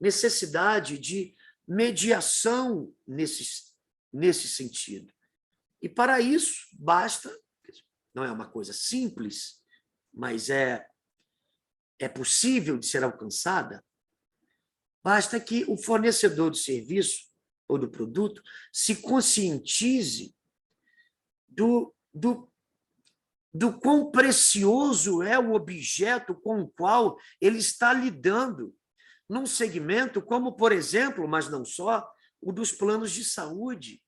necessidade de mediação nesse sentido. E, para isso, basta, não é uma coisa simples, mas é possível de ser alcançada, basta que o fornecedor do serviço ou do produto se conscientize do quão precioso é o objeto com o qual ele está lidando, num segmento como, por exemplo, mas não só, o dos planos de saúde.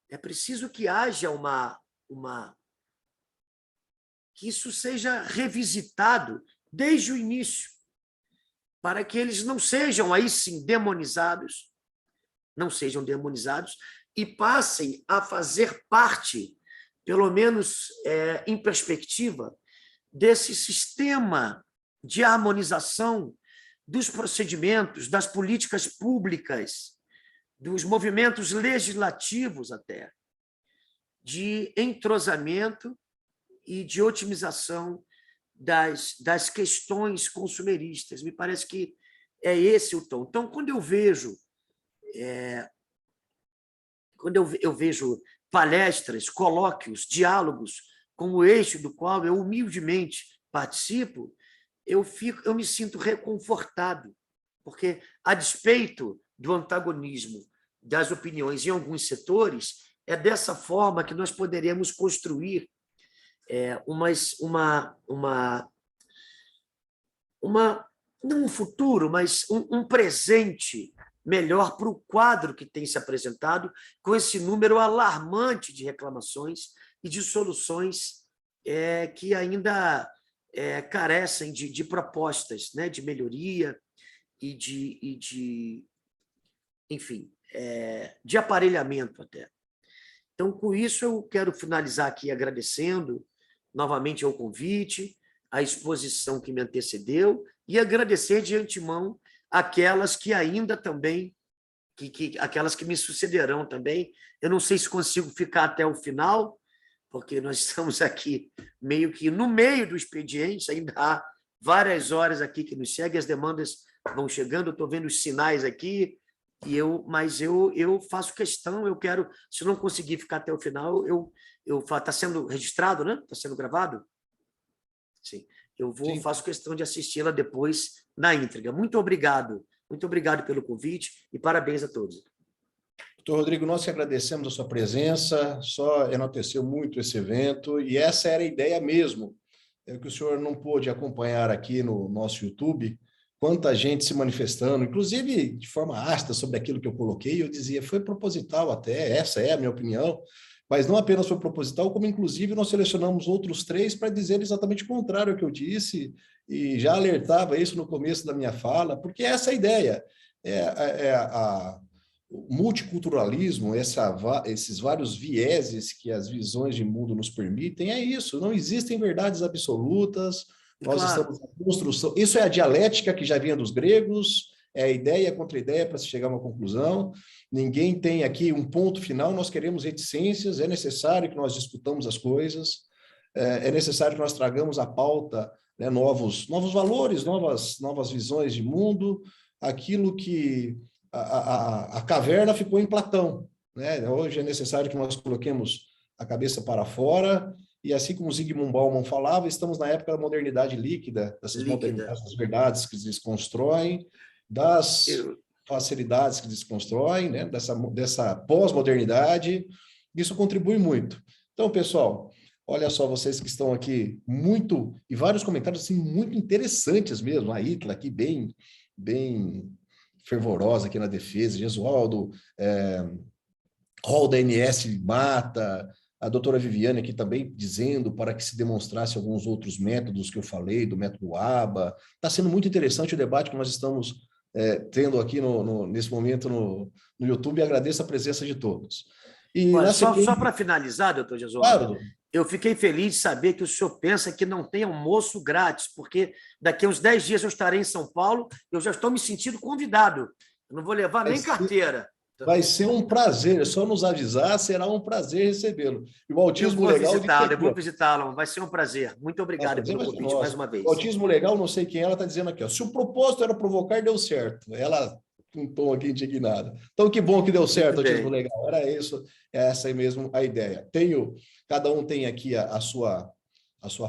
É preciso que haja uma que isso seja revisitado desde o início, para que eles não sejam aí sim demonizados, e passem a fazer parte, pelo menos em perspectiva, desse sistema de harmonização dos procedimentos, das políticas públicas, dos movimentos legislativos até, de entrosamento e de otimização das questões consumeristas. Me parece que é esse o tom. Então, quando eu vejo palestras, colóquios, diálogos, como este do qual eu humildemente participo, eu me sinto reconfortado, porque, a despeito do antagonismo das opiniões em alguns setores, é dessa forma que nós poderemos construir não um futuro, mas um presente melhor para o quadro que tem se apresentado, com esse número alarmante de reclamações e de soluções que ainda carecem de propostas, né, de melhoria enfim, de aparelhamento até. Então, com isso, eu quero finalizar aqui agradecendo novamente ao convite, à exposição que me antecedeu, e agradecer de antemão aquelas que ainda também, aquelas que me sucederão também. Eu não sei se consigo ficar até o final, porque nós estamos aqui meio que no meio do expediente, ainda há várias horas aqui que nos seguem, as demandas vão chegando, eu estou vendo os sinais aqui, mas eu faço questão, eu quero, se não conseguir ficar até o final, está sendo registrado, né? Está sendo gravado? Sim. Sim. Faço questão de assisti-la depois na íntegra. Muito obrigado pelo convite e parabéns a todos. Doutor Rodrigo, nós que agradecemos a sua presença, só enalteceu muito esse evento, e essa era a ideia mesmo, que o senhor não pôde acompanhar aqui no nosso YouTube, quanta gente se manifestando, inclusive de forma ácida sobre aquilo que eu coloquei, eu dizia, foi proposital até, essa é a minha opinião, mas não apenas foi proposital, como inclusive nós selecionamos outros 3 para dizer exatamente o contrário ao que eu disse, e já alertava isso no começo da minha fala, porque essa é a ideia, o multiculturalismo, esses vários vieses que as visões de mundo nos permitem, é isso, não existem verdades absolutas, nós estamos na construção, isso é a dialética que já vinha dos gregos, é a ideia contra a ideia para se chegar a uma conclusão, ninguém tem aqui um ponto final, nós queremos reticências, é necessário que nós disputamos as coisas, é necessário que nós tragamos à pauta, né, novos valores, novas visões de mundo, aquilo que a caverna ficou em Platão, né? Hoje é necessário que nós coloquemos a cabeça para fora, e assim como Zygmunt Bauman falava, estamos na época da modernidade líquida, dessas verdades que se desconstroem, das facilidades que desconstroem, né? dessa pós-modernidade, isso contribui muito. Então, pessoal, olha só, vocês que estão aqui, e vários comentários assim, muito interessantes mesmo, a Itla aqui bem fervorosa aqui na defesa, Gesualdo, Hall da NS Mata, a doutora Viviane aqui também dizendo para que se demonstrasse alguns outros métodos que eu falei, do método ABA. Está sendo muito interessante o debate que nós estamos tendo aqui nesse momento no YouTube, e agradeço a presença de todos. E olha, só para finalizar, doutor Gesualdo, claro. Eu fiquei feliz de saber que o senhor pensa que não tem almoço grátis, porque daqui a uns 10 dias eu estarei em São Paulo, eu já estou me sentindo convidado. Eu não vou levar nem carteira. Vai ser um prazer, é só nos avisar, será um prazer recebê-lo. E o Autismo Legal... Eu vou visitá-lo, vai ser um prazer. Muito obrigado pelo convite mais uma vez. O Autismo Legal, não sei quem ela está dizendo aqui, ó, se o propósito era provocar, deu certo. Ela com um tom aqui indignada. Então, que bom que deu certo, Autismo Legal. Era isso, essa aí mesmo a ideia. Cada um tem aqui a sua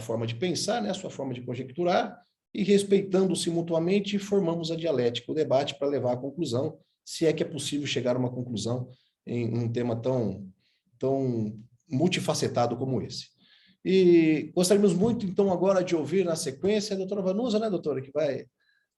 forma de pensar, né, a sua forma de conjecturar, e respeitando-se mutuamente, formamos a dialética, o debate para levar à conclusão, se é que é possível chegar a uma conclusão em um tema tão multifacetado como esse. E gostaríamos muito, então, agora de ouvir na sequência a doutora Vanusa, né, doutora, que vai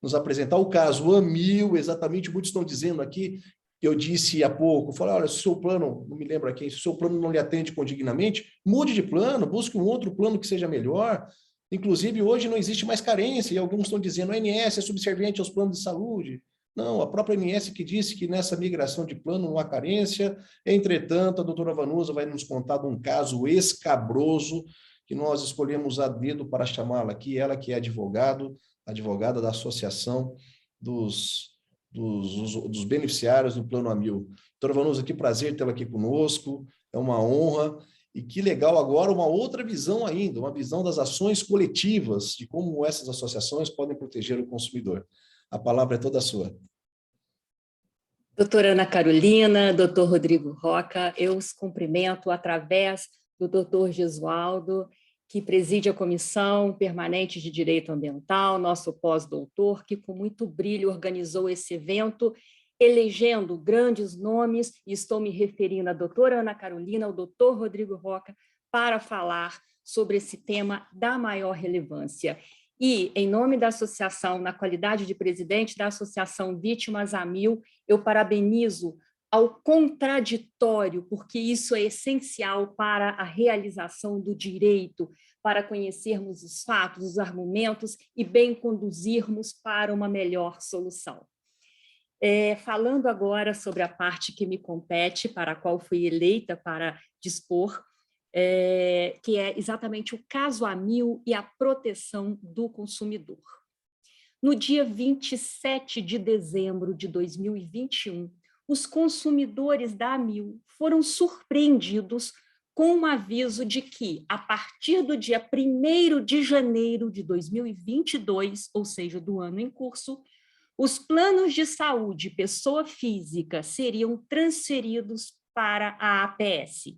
nos apresentar o caso AMIL, exatamente, muitos estão dizendo aqui, Eu disse há pouco, falei, olha, se o seu plano, não me lembro aqui, se o seu plano não lhe atende condignamente, mude de plano, busque um outro plano que seja melhor. Inclusive, hoje não existe mais carência, e alguns estão dizendo, a ANS é subserviente aos planos de saúde. Não, a própria ANS que disse que nessa migração de plano não há carência. Entretanto, a doutora Vanusa vai nos contar de um caso escabroso que nós escolhemos a dedo para chamá-la aqui, ela que é advogada da Associação dos beneficiários do Plano Amil. Doutora Vanusa, que prazer tê-la aqui conosco, é uma honra. E que legal agora uma outra visão ainda, uma visão das ações coletivas, de como essas associações podem proteger o consumidor. A palavra é toda sua. Doutora Ana Carolina, doutor Rodrigo Roca, eu os cumprimento através do doutor Gesualdo, que preside a Comissão Permanente de Direito Ambiental, nosso pós-doutor, que com muito brilho organizou esse evento, elegendo grandes nomes, e estou me referindo à doutora Ana Carolina, ao doutor Rodrigo Roca, para falar sobre esse tema da maior relevância. E, em nome da associação, na qualidade de presidente da Associação Vítimas Amil, eu parabenizo ao contraditório, porque isso é essencial para a realização do direito, para conhecermos os fatos, os argumentos e bem conduzirmos para uma melhor solução. Falando agora sobre a parte que me compete, para a qual fui eleita para dispor, que é exatamente o caso Amil e a proteção do consumidor. No dia 27 de dezembro de 2021, os consumidores da Amil foram surpreendidos com um aviso de que, a partir do dia 1º de janeiro de 2022, ou seja, do ano em curso, os planos de saúde pessoa física seriam transferidos para a APS.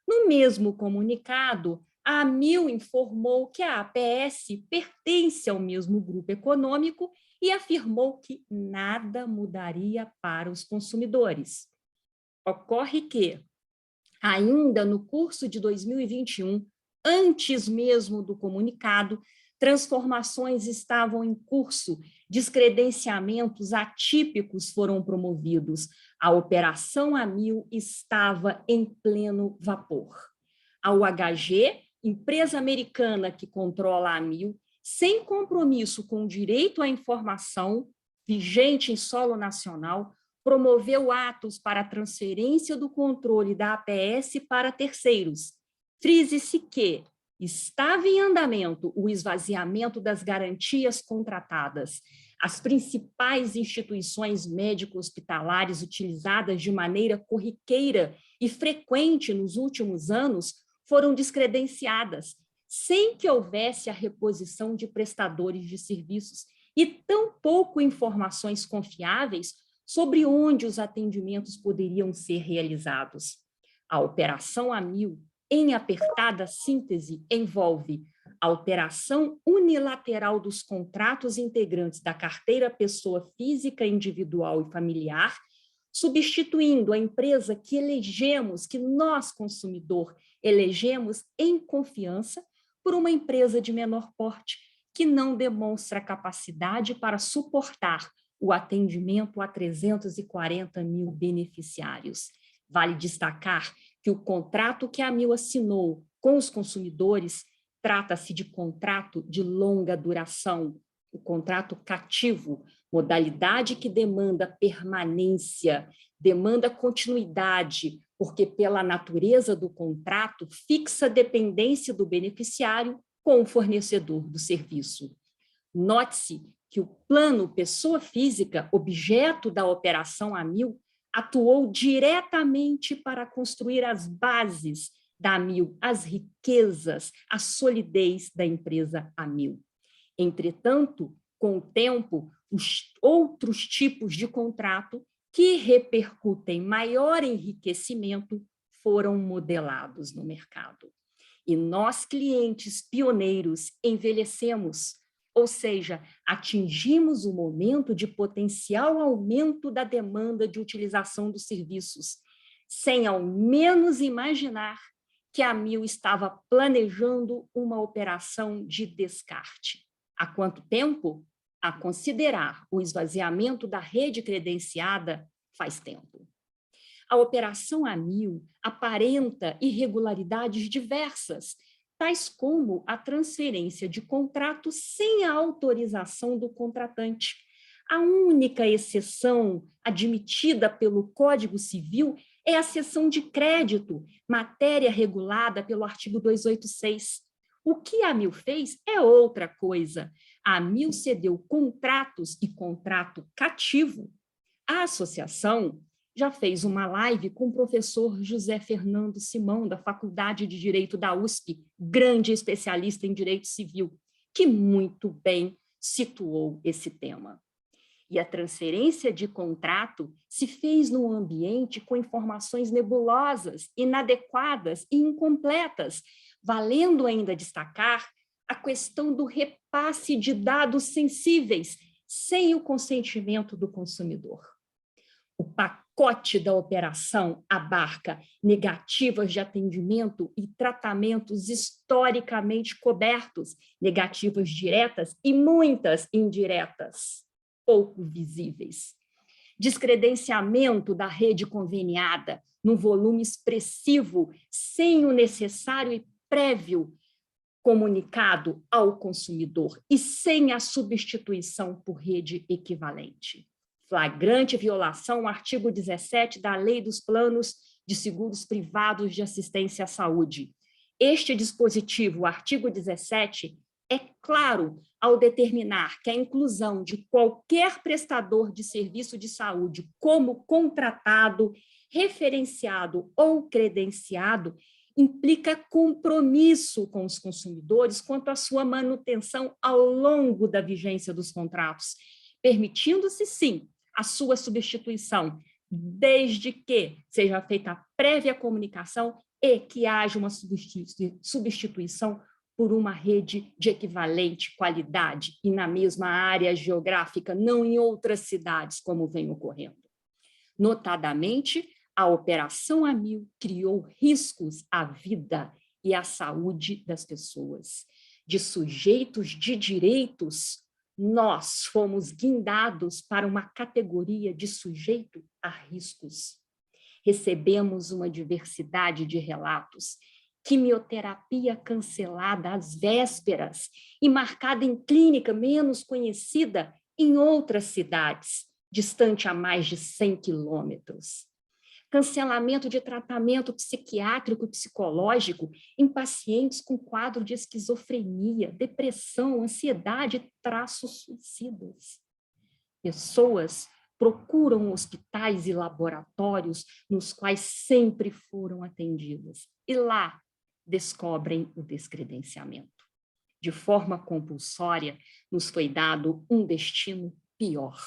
No mesmo comunicado, a Amil informou que a APS pertence ao mesmo grupo econômico e afirmou que nada mudaria para os consumidores. Ocorre que, ainda no curso de 2021, antes mesmo do comunicado, transformações estavam em curso, descredenciamentos atípicos foram promovidos. A Operação Amil estava em pleno vapor. A UHG, empresa americana que controla a Amil, sem compromisso com o direito à informação vigente em solo nacional, promoveu atos para a transferência do controle da APS para terceiros. Frise-se que estava em andamento o esvaziamento das garantias contratadas. As principais instituições médico-hospitalares utilizadas de maneira corriqueira e frequente nos últimos anos foram descredenciadas, sem que houvesse a reposição de prestadores de serviços e tampouco informações confiáveis sobre onde os atendimentos poderiam ser realizados. A Operação Amil, em apertada síntese, envolve a alteração unilateral dos contratos integrantes da carteira pessoa física, individual e familiar, substituindo a empresa que elegemos, que nós, consumidor, elegemos em confiança, por uma empresa de menor porte que não demonstra capacidade para suportar o atendimento a 340 mil beneficiários. Vale destacar que o contrato que a Amil assinou com os consumidores trata-se de contrato de longa duração, o contrato cativo, modalidade que demanda permanência, demanda continuidade, porque pela natureza do contrato fixa a dependência do beneficiário com o fornecedor do serviço. Note-se que o plano pessoa física, objeto da Operação Amil, atuou diretamente para construir as bases da Amil, as riquezas, a solidez da empresa Amil. Entretanto, com o tempo, os outros tipos de contrato que repercutem maior enriquecimento foram modelados no mercado. E nós, clientes pioneiros, envelhecemos, ou seja, atingimos o momento de potencial aumento da demanda de utilização dos serviços, sem ao menos imaginar que a Amil estava planejando uma operação de descarte. Há quanto tempo? A considerar o esvaziamento da rede credenciada faz tempo. A Operação AMIL aparenta irregularidades diversas, tais como a transferência de contrato sem a autorização do contratante. A única exceção admitida pelo Código Civil é a cessão de crédito, matéria regulada pelo artigo 286. O que a AMIL fez é outra coisa. A AMIL cedeu contratos e contrato cativo. A associação já fez uma live com o professor José Fernando Simão, da Faculdade de Direito da USP, grande especialista em direito civil, que muito bem situou esse tema. E a transferência de contrato se fez num ambiente com informações nebulosas, inadequadas e incompletas, valendo ainda destacar a questão do repasse de dados sensíveis sem o consentimento do consumidor. O pacote da operação abarca negativas de atendimento e tratamentos historicamente cobertos, negativas diretas e muitas indiretas, pouco visíveis. Descredenciamento da rede conveniada num volume expressivo, sem o necessário e prévio comunicado ao consumidor e sem a substituição por rede equivalente. Flagrante violação ao artigo 17 da Lei dos Planos de Seguros Privados de Assistência à Saúde. Este dispositivo, o artigo 17, é claro ao determinar que a inclusão de qualquer prestador de serviço de saúde como contratado, referenciado ou credenciado implica compromisso com os consumidores quanto à sua manutenção ao longo da vigência dos contratos, permitindo-se, sim, a sua substituição, desde que seja feita a prévia comunicação e que haja uma substituição por uma rede de equivalente qualidade e na mesma área geográfica, não em outras cidades, como vem ocorrendo. Notadamente, a Operação AMIL criou riscos à vida e à saúde das pessoas. De sujeitos de direitos, nós fomos guindados para uma categoria de sujeito a riscos. Recebemos uma diversidade de relatos. Quimioterapia cancelada às vésperas e marcada em clínica menos conhecida em outras cidades, distante a mais de 100 quilômetros. Cancelamento de tratamento psiquiátrico e psicológico em pacientes com quadro de esquizofrenia, depressão, ansiedade e traços suicidas. Pessoas procuram hospitais e laboratórios nos quais sempre foram atendidas e lá descobrem o descredenciamento. De forma compulsória, nos foi dado um destino pior.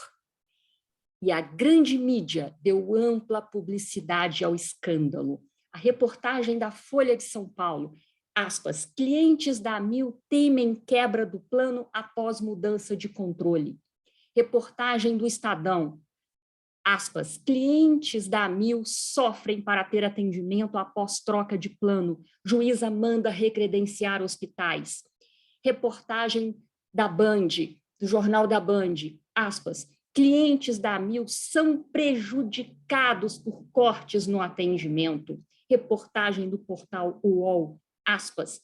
E a grande mídia deu ampla publicidade ao escândalo. A reportagem da Folha de São Paulo, aspas, clientes da AMIL temem quebra do plano após mudança de controle. Reportagem do Estadão, aspas, clientes da AMIL sofrem para ter atendimento após troca de plano. Juíza manda recredenciar hospitais. Reportagem da Band, do jornal da Band, aspas, clientes da AMIL são prejudicados por cortes no atendimento. Reportagem do portal UOL, aspas,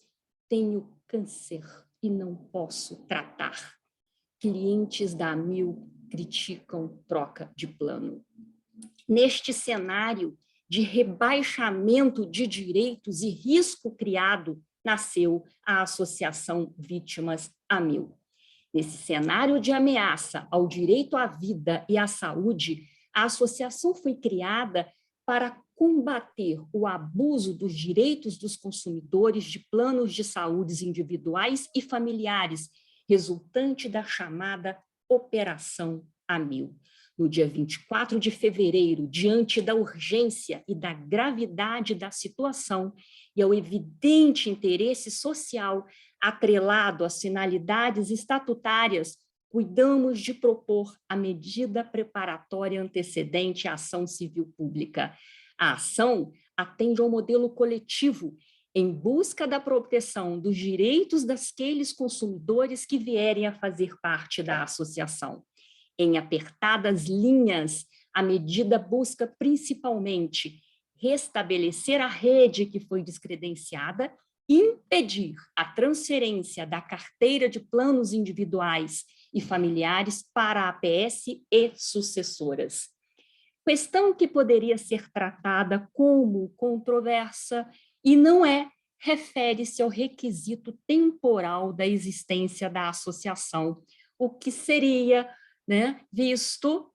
tenho câncer e não posso tratar. Clientes da AMIL criticam troca de plano. Neste cenário de rebaixamento de direitos e risco criado, nasceu a Associação Vítimas AMIL. Nesse cenário de ameaça ao direito à vida e à saúde, a associação foi criada para combater o abuso dos direitos dos consumidores de planos de saúde individuais e familiares, resultante da chamada Operação AMIL. No dia 24 de fevereiro, diante da urgência e da gravidade da situação e ao evidente interesse social atrelado às finalidades estatutárias, cuidamos de propor a medida preparatória antecedente à ação civil pública. A ação atende ao modelo coletivo em busca da proteção dos direitos daqueles consumidores que vierem a fazer parte da associação. Em apertadas linhas, A medida busca principalmente restabelecer a rede que foi descredenciada, impedir a transferência da carteira de planos individuais e familiares para a APS e sucessoras. Questão que poderia ser tratada como controversa e não é, refere-se ao requisito temporal da existência da associação, o que seria, né, visto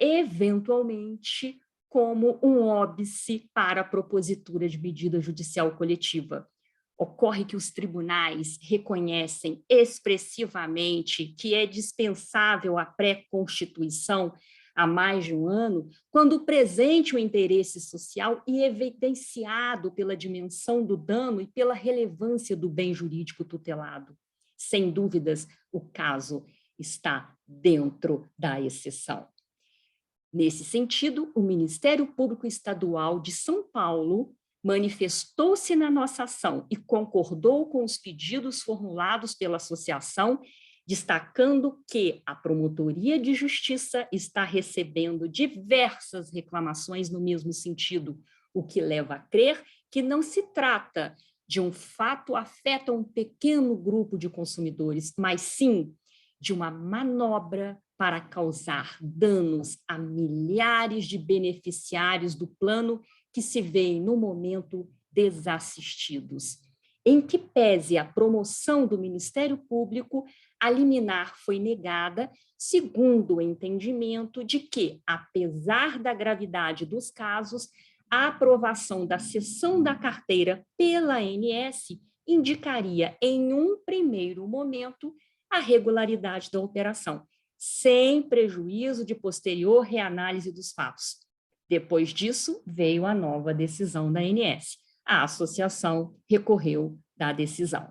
eventualmente como um óbice para a propositura de medida judicial coletiva. Ocorre que os tribunais reconhecem expressivamente que é dispensável a pré-constituição há mais de um ano, quando presente o interesse social e evidenciado pela dimensão do dano e pela relevância do bem jurídico tutelado. Sem dúvidas, o caso está dentro da exceção. Nesse sentido, o Ministério Público Estadual de São Paulo manifestou-se na nossa ação e concordou com os pedidos formulados pela associação, destacando que a Promotoria de Justiça está recebendo diversas reclamações no mesmo sentido, o que leva a crer que não se trata de um fato afeta um pequeno grupo de consumidores, mas sim de uma manobra para causar danos a milhares de beneficiários do plano que se veem, no momento, desassistidos. Em que pese a promoção do Ministério Público, a liminar foi negada, segundo o entendimento de que, apesar da gravidade dos casos, a aprovação da cessão da carteira pela ANS indicaria, em um primeiro momento, a regularidade da operação, sem prejuízo de posterior reanálise dos fatos. Depois disso, veio a nova decisão da ANS. A associação recorreu da decisão.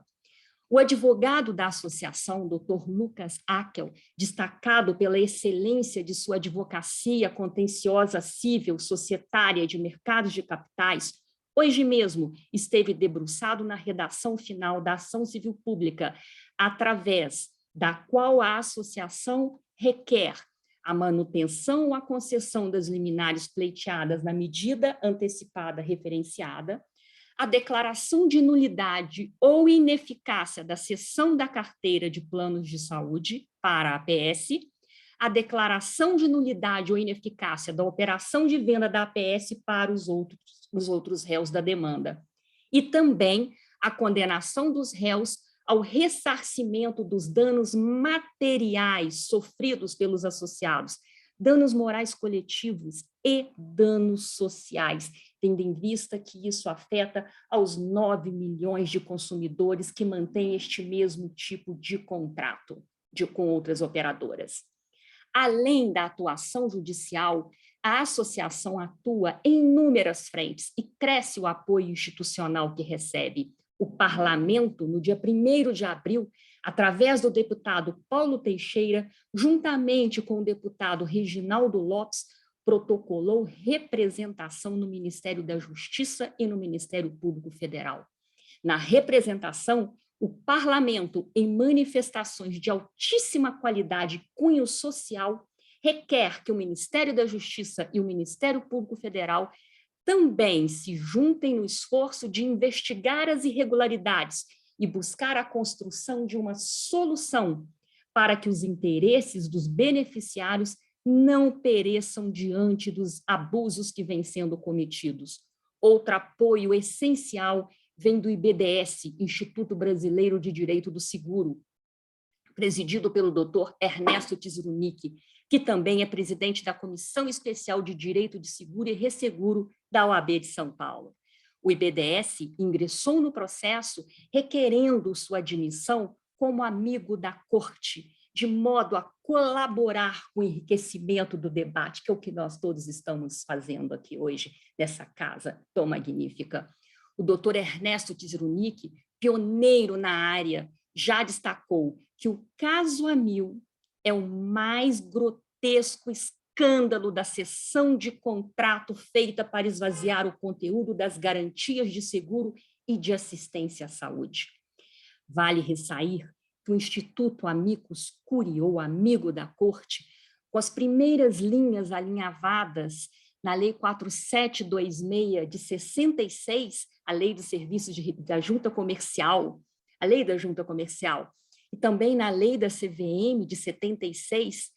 O advogado da associação, Dr. Lucas Akel, destacado pela excelência de sua advocacia contenciosa civil, societária de mercados de capitais, hoje mesmo esteve debruçado na redação final da ação civil pública, através da qual a associação requer a manutenção ou a concessão das liminares pleiteadas na medida antecipada referenciada, a declaração de nulidade ou ineficácia da cessão da carteira de planos de saúde para a APS, a declaração de nulidade ou ineficácia da operação de venda da APS para os outros réus da demanda, e também a condenação dos réus ao ressarcimento dos danos materiais sofridos pelos associados, danos morais coletivos e danos sociais, tendo em vista que isso afeta aos 9 milhões de consumidores que mantêm este mesmo tipo de contrato com outras operadoras. Além da atuação judicial, a associação atua em inúmeras frentes e cresce o apoio institucional que recebe. O Parlamento, no dia 1º de abril, através do deputado Paulo Teixeira, juntamente com o deputado Reginaldo Lopes, protocolou representação no Ministério da Justiça e no Ministério Público Federal. Na representação, o Parlamento, em manifestações de altíssima qualidade e cunho social, requer que o Ministério da Justiça e o Ministério Público Federal também se juntem no esforço de investigar as irregularidades e buscar a construção de uma solução para que os interesses dos beneficiários não pereçam diante dos abusos que vêm sendo cometidos. Outro apoio essencial vem do IBDS, Instituto Brasileiro de Direito do Seguro, presidido pelo Dr. Ernesto Tizrunic, que também é presidente da Comissão Especial de Direito de Seguro e Resseguro da OAB de São Paulo. O IBDS ingressou no processo requerendo sua admissão como amigo da Corte, de modo a colaborar com o enriquecimento do debate, que é o que nós todos estamos fazendo aqui hoje, nessa casa tão magnífica. O doutor Ernesto Tizrunic, pioneiro na área, já destacou que o caso Amil é o mais grotesco escândalo da cessão de contrato feita para esvaziar o conteúdo das garantias de seguro e de assistência à saúde. Vale ressair que o Instituto Amicus Curiae, ou Amigo da Corte, com as primeiras linhas alinhavadas na Lei 4726 de 66, a Lei dos Serviços da Junta Comercial, a Lei da Junta Comercial, e também na Lei da CVM de 76,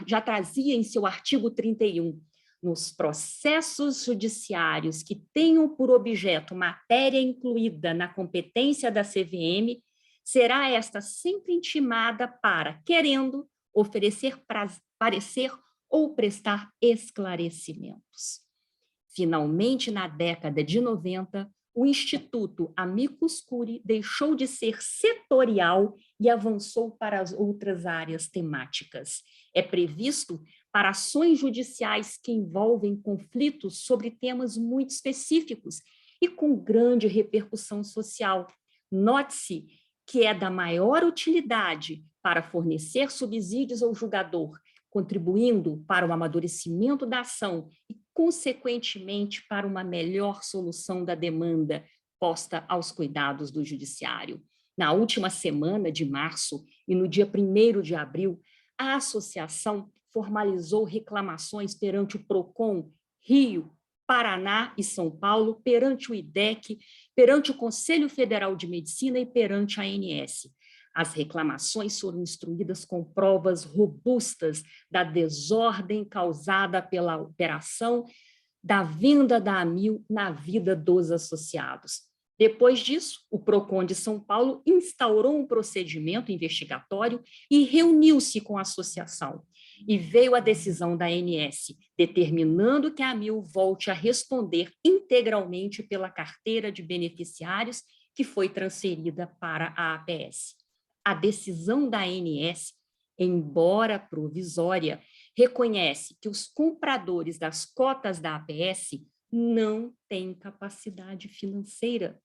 já trazia em seu artigo 31, nos processos judiciários que tenham por objeto matéria incluída na competência da CVM, será esta sempre intimada para, querendo, oferecer parecer ou prestar esclarecimentos. Finalmente, na década de 90, o Instituto Amicus Curiae deixou de ser setorial e avançou para as outras áreas temáticas. É previsto para ações judiciais que envolvem conflitos sobre temas muito específicos e com grande repercussão social. Note-se que é da maior utilidade para fornecer subsídios ao julgador, contribuindo para o amadurecimento da ação e, consequentemente, para uma melhor solução da demanda posta aos cuidados do judiciário. Na última semana de março e no dia 1º de abril, a associação formalizou reclamações perante o PROCON Rio, Paraná e São Paulo, perante o IDEC, perante o Conselho Federal de Medicina e perante a ANS. As reclamações foram instruídas com provas robustas da desordem causada pela operação da venda da AMIL na vida dos associados. Depois disso, o PROCON de São Paulo instaurou um procedimento investigatório e reuniu-se com a associação. E veio a decisão da ANS, determinando que a AMIL volte a responder integralmente pela carteira de beneficiários que foi transferida para a APS. A decisão da ANS, embora provisória, reconhece que os compradores das cotas da APS não têm capacidade financeira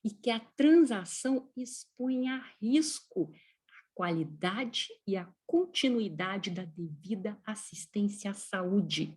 e que a transação expõe a risco a qualidade e a continuidade da devida assistência à saúde.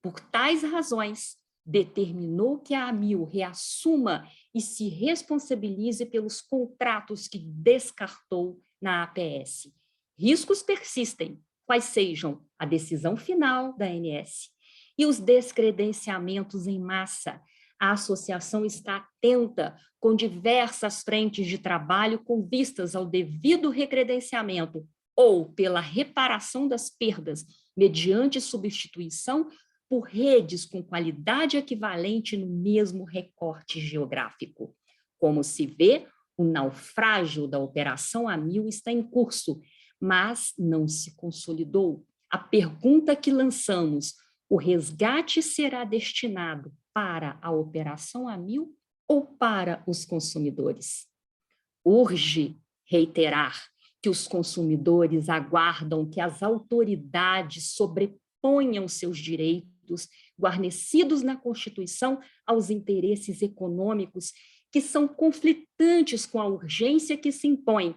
Por tais razões, determinou que a AMIL reassuma e se responsabilize pelos contratos que descartou na APS. Riscos persistem, quais sejam a decisão final da ANS e os descredenciamentos em massa. A associação está atenta com diversas frentes de trabalho com vistas ao devido recredenciamento ou pela reparação das perdas mediante substituição por redes com qualidade equivalente no mesmo recorte geográfico. Como se vê, o naufrágio da Operação AMIL está em curso, mas não se consolidou. A pergunta que lançamos, o resgate será destinado para a Operação AMIL ou para os consumidores? Urge reiterar que os consumidores aguardam que as autoridades sobreponham seus direitos guarnecidos na Constituição aos interesses econômicos que são conflitantes com a urgência que se impõe,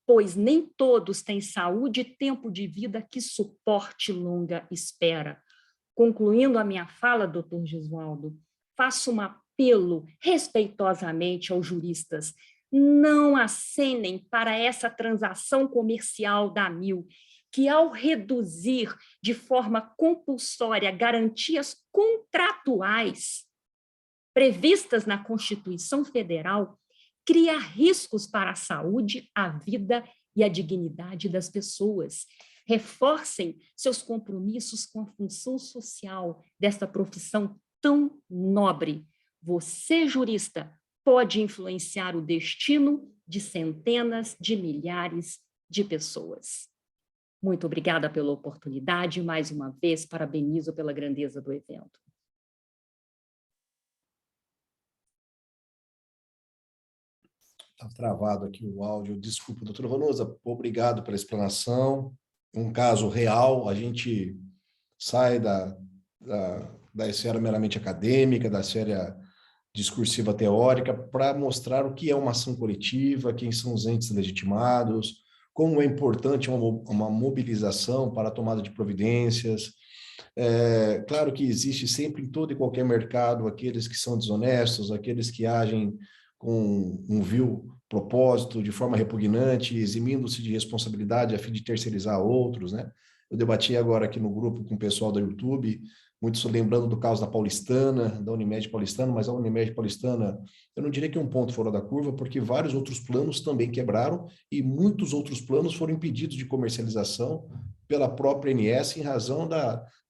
pois nem todos têm saúde e tempo de vida que suporte longa espera. Concluindo a minha fala, doutor Gesualdo, faço um apelo respeitosamente aos juristas: não acenem para essa transação comercial da AMIL, que ao reduzir de forma compulsória garantias contratuais previstas na Constituição Federal, cria riscos para a saúde, a vida e a dignidade das pessoas. Reforcem seus compromissos com a função social desta profissão tão nobre. Você, jurista, pode influenciar o destino de centenas de milhares de pessoas. Muito obrigada pela oportunidade, mais uma vez, parabenizo pela grandeza do evento. Está travado aqui o áudio, desculpa, doutora Vanusa, obrigado pela explanação. Um caso real, a gente sai da esfera meramente acadêmica, da esfera discursiva teórica, para mostrar o que é uma ação coletiva, quem são os entes legitimados, como é importante uma mobilização para a tomada de providências. Claro que existe sempre em todo e qualquer mercado aqueles que são desonestos, aqueles que agem com um vil propósito, de forma repugnante, eximindo-se de responsabilidade a fim de terceirizar a outros, né? Eu debati agora aqui no grupo com o pessoal do YouTube, muitos lembrando do caso da Paulistana, da Unimed Paulistana, mas a Unimed Paulistana, eu não diria que é um ponto fora da curva, porque vários outros planos também quebraram e muitos outros planos foram impedidos de comercialização pela própria ANS em razão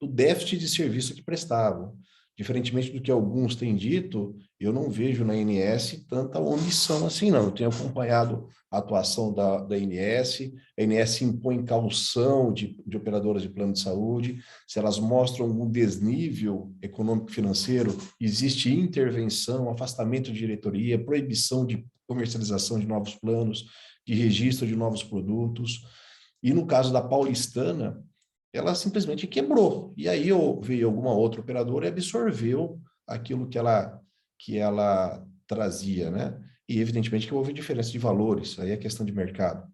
do déficit de serviço que prestavam. Diferentemente do que alguns têm dito, eu não vejo na ANS tanta omissão assim, não. Eu tenho acompanhado a atuação da ANS, a ANS impõe caução de operadoras de plano de saúde, se elas mostram um desnível econômico-financeiro, existe intervenção, afastamento de diretoria, proibição de comercialização de novos planos, de registro de novos produtos. E no caso da Paulistana, ela simplesmente quebrou. E aí veio alguma outra operadora e absorveu aquilo que ela trazia, né? E evidentemente que houve diferença de valores, aí é questão de mercado.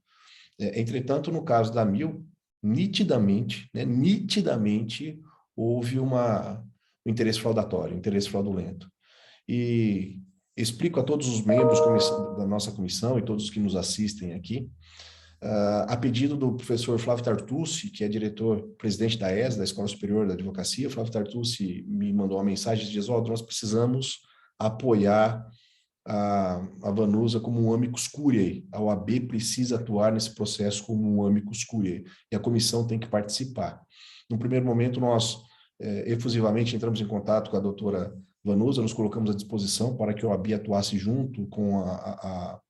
Entretanto, no caso da Mil, nitidamente, né, nitidamente houve um interesse fraudatório, um interesse fraudulento. E explico a todos os membros da nossa comissão e todos os que nos assistem aqui, a pedido do professor Flávio Tartucci, que é presidente da ESA, da Escola Superior da Advocacia, Flávio Tartucci me mandou uma mensagem e diz: nós precisamos apoiar a Vanusa como um amicus curiae. A OAB precisa atuar nesse processo como um amicus curiae, e a comissão tem que participar. No primeiro momento, nós efusivamente entramos em contato com a doutora Vanusa, nos colocamos à disposição para que a OAB atuasse junto com a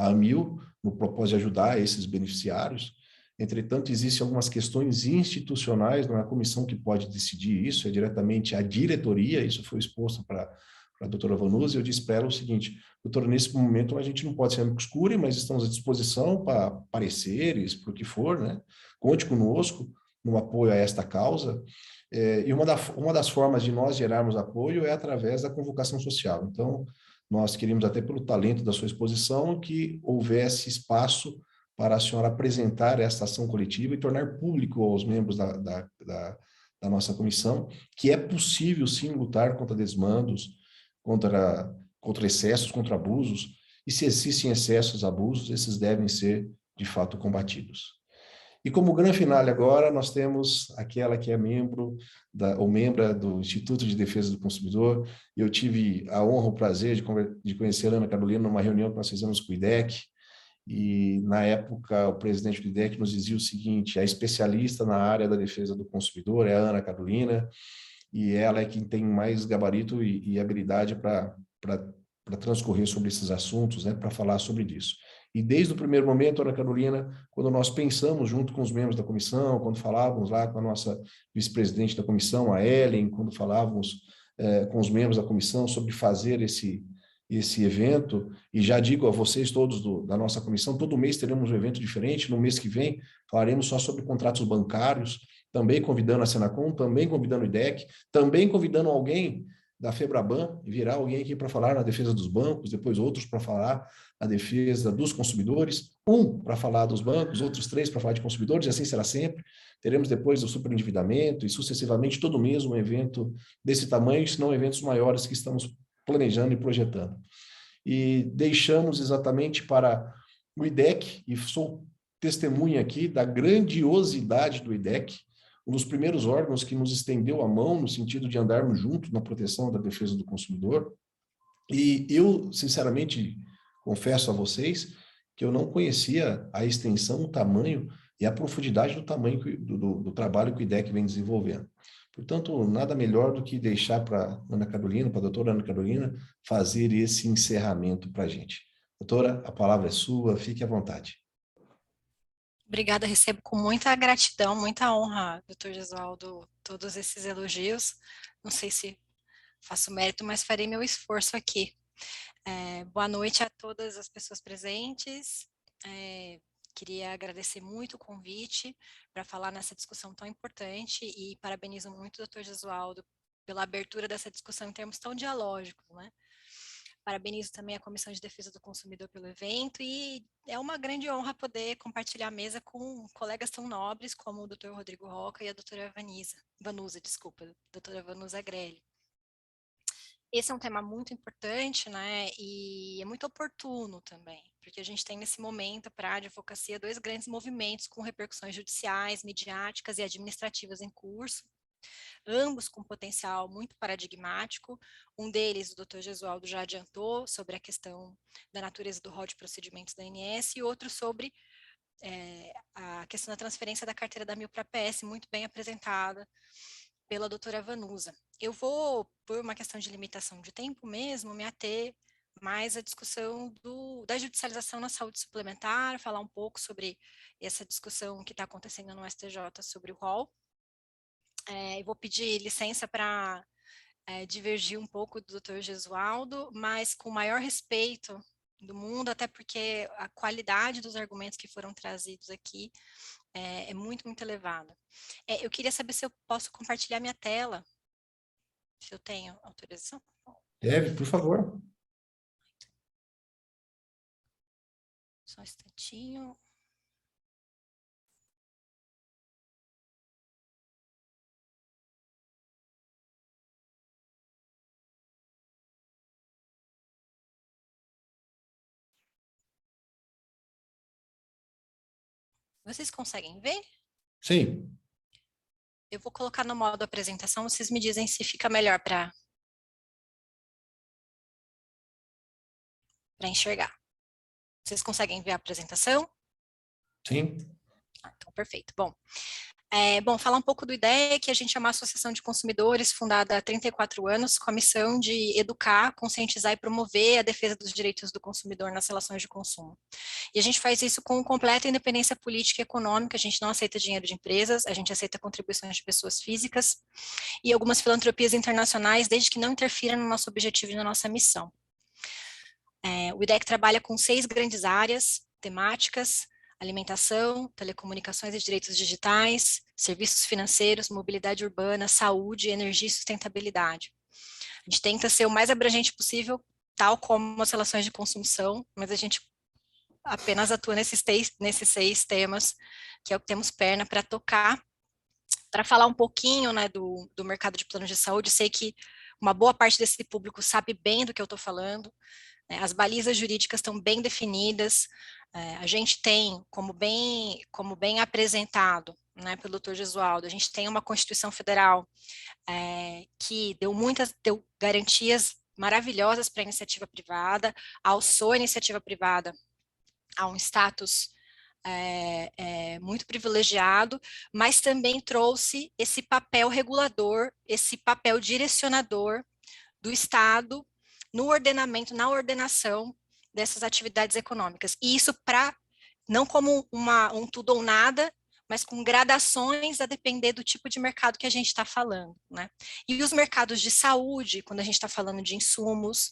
AMIL, no propósito de ajudar esses beneficiários. Entretanto, existem algumas questões institucionais, não é a comissão que pode decidir isso, é diretamente a diretoria, isso foi exposto para a doutora Vanusa, e eu disse para ela o seguinte: doutora, nesse momento a gente não pode ser amicus curiae, mas estamos à disposição para pareceres, para o que for, né? Conte conosco no apoio a esta causa. E uma das formas de nós gerarmos apoio é através da convocação social. Então, nós queríamos, até pelo talento da sua exposição, que houvesse espaço para a senhora apresentar esta ação coletiva e tornar público aos membros da nossa comissão que é possível, sim, lutar contra desmandos, contra excessos, contra abusos, e se existem excessos, abusos, esses devem ser, de fato, combatidos. E como grande finale agora, nós temos aquela que é membro do Instituto de Defesa do Consumidor. Eu tive a honra, o prazer de conhecer a Ana Carolina numa reunião que nós fizemos com o IDEC, e na época o presidente do IDEC nos dizia o seguinte: a especialista na área da defesa do consumidor é a Ana Carolina, e ela é quem tem mais gabarito e habilidade para transcorrer sobre esses assuntos, né, para falar sobre isso. E desde o primeiro momento, Ana Carolina, quando nós pensamos junto com os membros da comissão, quando falávamos lá com a nossa vice-presidente da comissão, a Ellen, quando falávamos com os membros da comissão sobre fazer esse evento, e já digo a vocês todos da nossa comissão, todo mês teremos um evento diferente. No mês que vem falaremos só sobre contratos bancários, também convidando a Senacom, também convidando o IDEC, também convidando alguém da FEBRABAN, e virá alguém aqui para falar na defesa dos bancos, depois outros para falar na defesa dos consumidores, para falar dos bancos, outros 3 para falar de consumidores, e assim será sempre. Teremos depois o superendividamento e sucessivamente todo mês um evento desse tamanho, se não eventos maiores que estamos planejando e projetando. E deixamos exatamente para o IDEC, e sou testemunha aqui da grandiosidade do IDEC, um dos primeiros órgãos que nos estendeu a mão no sentido de andarmos juntos na proteção da defesa do consumidor. E eu, sinceramente, confesso a vocês que eu não conhecia a extensão, o tamanho e a profundidade do tamanho do trabalho que o IDEC vem desenvolvendo. Portanto, nada melhor do que deixar para Ana Carolina, para a doutora Ana Carolina, fazer esse encerramento para a gente. Doutora, a palavra é sua, fique à vontade. Obrigada, recebo com muita gratidão, muita honra, doutor Gesualdo, todos esses elogios. Não sei se faço mérito, mas farei meu esforço aqui. Boa noite a todas as pessoas presentes. Queria agradecer muito o convite para falar nessa discussão tão importante e parabenizo muito o doutor Gesualdo pela abertura dessa discussão em termos tão dialógicos, né? Parabenizo também a Comissão de Defesa do Consumidor pelo evento, e é uma grande honra poder compartilhar a mesa com colegas tão nobres como o Dr. Rodrigo Roca e a doutora doutora Vanusa Grelli. Esse é um tema muito importante, né, e é muito oportuno também, porque a gente tem nesse momento para a advocacia 2 grandes movimentos com repercussões judiciais, midiáticas e administrativas em curso, ambos com potencial muito paradigmático. Um deles, o doutor Gesualdo já adiantou, sobre a questão da natureza do rol de procedimentos da ANS, e outro sobre a questão da transferência da carteira da Mil para a PS, muito bem apresentada pela doutora Vanusa. Eu vou, por uma questão de limitação de tempo mesmo, me ater mais à discussão da judicialização na saúde suplementar, falar um pouco sobre essa discussão que está acontecendo no STJ sobre o rol. Eu vou pedir licença para divergir um pouco do doutor Gesualdo, mas com o maior respeito do mundo, até porque a qualidade dos argumentos que foram trazidos aqui é muito, muito elevada. Eu queria saber se eu posso compartilhar minha tela, se eu tenho autorização. Deve, por favor. Só um instantinho. Vocês conseguem ver? Sim. Eu vou colocar no modo apresentação, vocês me dizem se fica melhor para enxergar. Vocês conseguem ver a apresentação? Sim. Então, perfeito. Bom, falar um pouco do IDEA, que a gente é uma associação de consumidores fundada há 34 anos, com a missão de educar, conscientizar e promover a defesa dos direitos do consumidor nas relações de consumo. E a gente faz isso com completa independência política e econômica, a gente não aceita dinheiro de empresas, a gente aceita contribuições de pessoas físicas e algumas filantropias internacionais, desde que não interfiram no nosso objetivo e na nossa missão. O IDEC trabalha com 6 grandes áreas temáticas: alimentação, telecomunicações e direitos digitais, serviços financeiros, mobilidade urbana, saúde, energia e sustentabilidade. A gente tenta ser o mais abrangente possível, tal como as relações de consumo são, mas a gente apenas atua nesses 6 temas, que é o que temos perna para tocar. Para falar um pouquinho, né, do mercado de planos de saúde, sei que uma boa parte desse público sabe bem do que eu estou falando. As balizas jurídicas estão bem definidas, a gente tem, como bem apresentado, né, pelo doutor Gesualdo, a gente tem uma Constituição Federal que deu garantias maravilhosas para a iniciativa privada, alçou a iniciativa privada a um status muito privilegiado, mas também trouxe esse papel regulador, esse papel direcionador do Estado no ordenamento, na ordenação dessas atividades econômicas. E isso não como um tudo ou nada, mas com gradações a depender do tipo de mercado que a gente está falando, né? E os mercados de saúde, quando a gente está falando de insumos,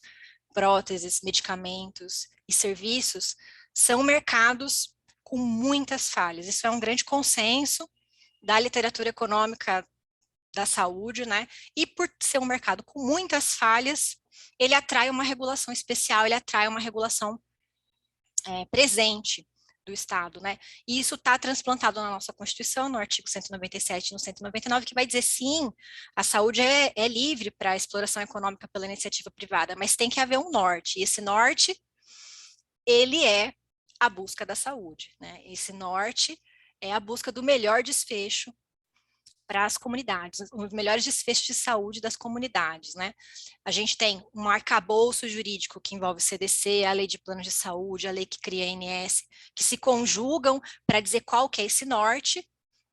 próteses, medicamentos e serviços, são mercados com muitas falhas. Isso é um grande consenso da literatura econômica da saúde, né? E por ser um mercado com muitas falhas, ele atrai uma regulação especial, ele atrai uma regulação presente do Estado, né? E isso está transplantado na nossa Constituição, no artigo 197 e no 199, que vai dizer sim, a saúde é livre para a exploração econômica pela iniciativa privada, mas tem que haver um norte, e esse norte, ele é a busca da saúde, né? Esse norte é a busca do melhor desfecho para as comunidades, os melhores desfechos de saúde das comunidades, né? A gente tem um arcabouço jurídico que envolve o CDC, a lei de planos de saúde, a lei que cria a ANS, que se conjugam para dizer qual que é esse norte,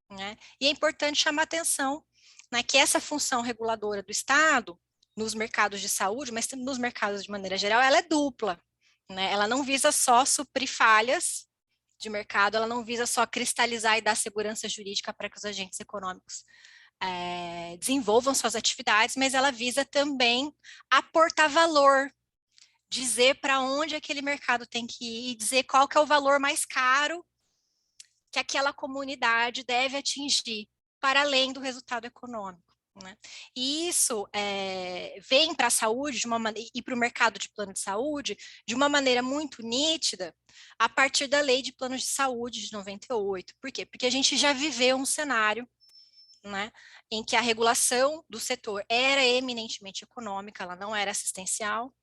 né? E é importante chamar atenção, né, que essa função reguladora do Estado, nos mercados de saúde, mas também nos mercados de maneira geral, ela é dupla, né? Ela não visa só suprir falhas de mercado, ela não visa só cristalizar e dar segurança jurídica para que os agentes econômicos desenvolvam suas atividades, mas ela visa também aportar valor, dizer para onde aquele mercado tem que ir, dizer qual que é o valor mais caro que aquela comunidade deve atingir, para além do resultado econômico. Né? E isso vem para a saúde e para o mercado de plano de saúde de uma maneira muito nítida a partir da lei de planos de saúde de 98. Por quê? Porque a gente já viveu um cenário né, em que a regulação do setor era eminentemente econômica, ela não era assistencial,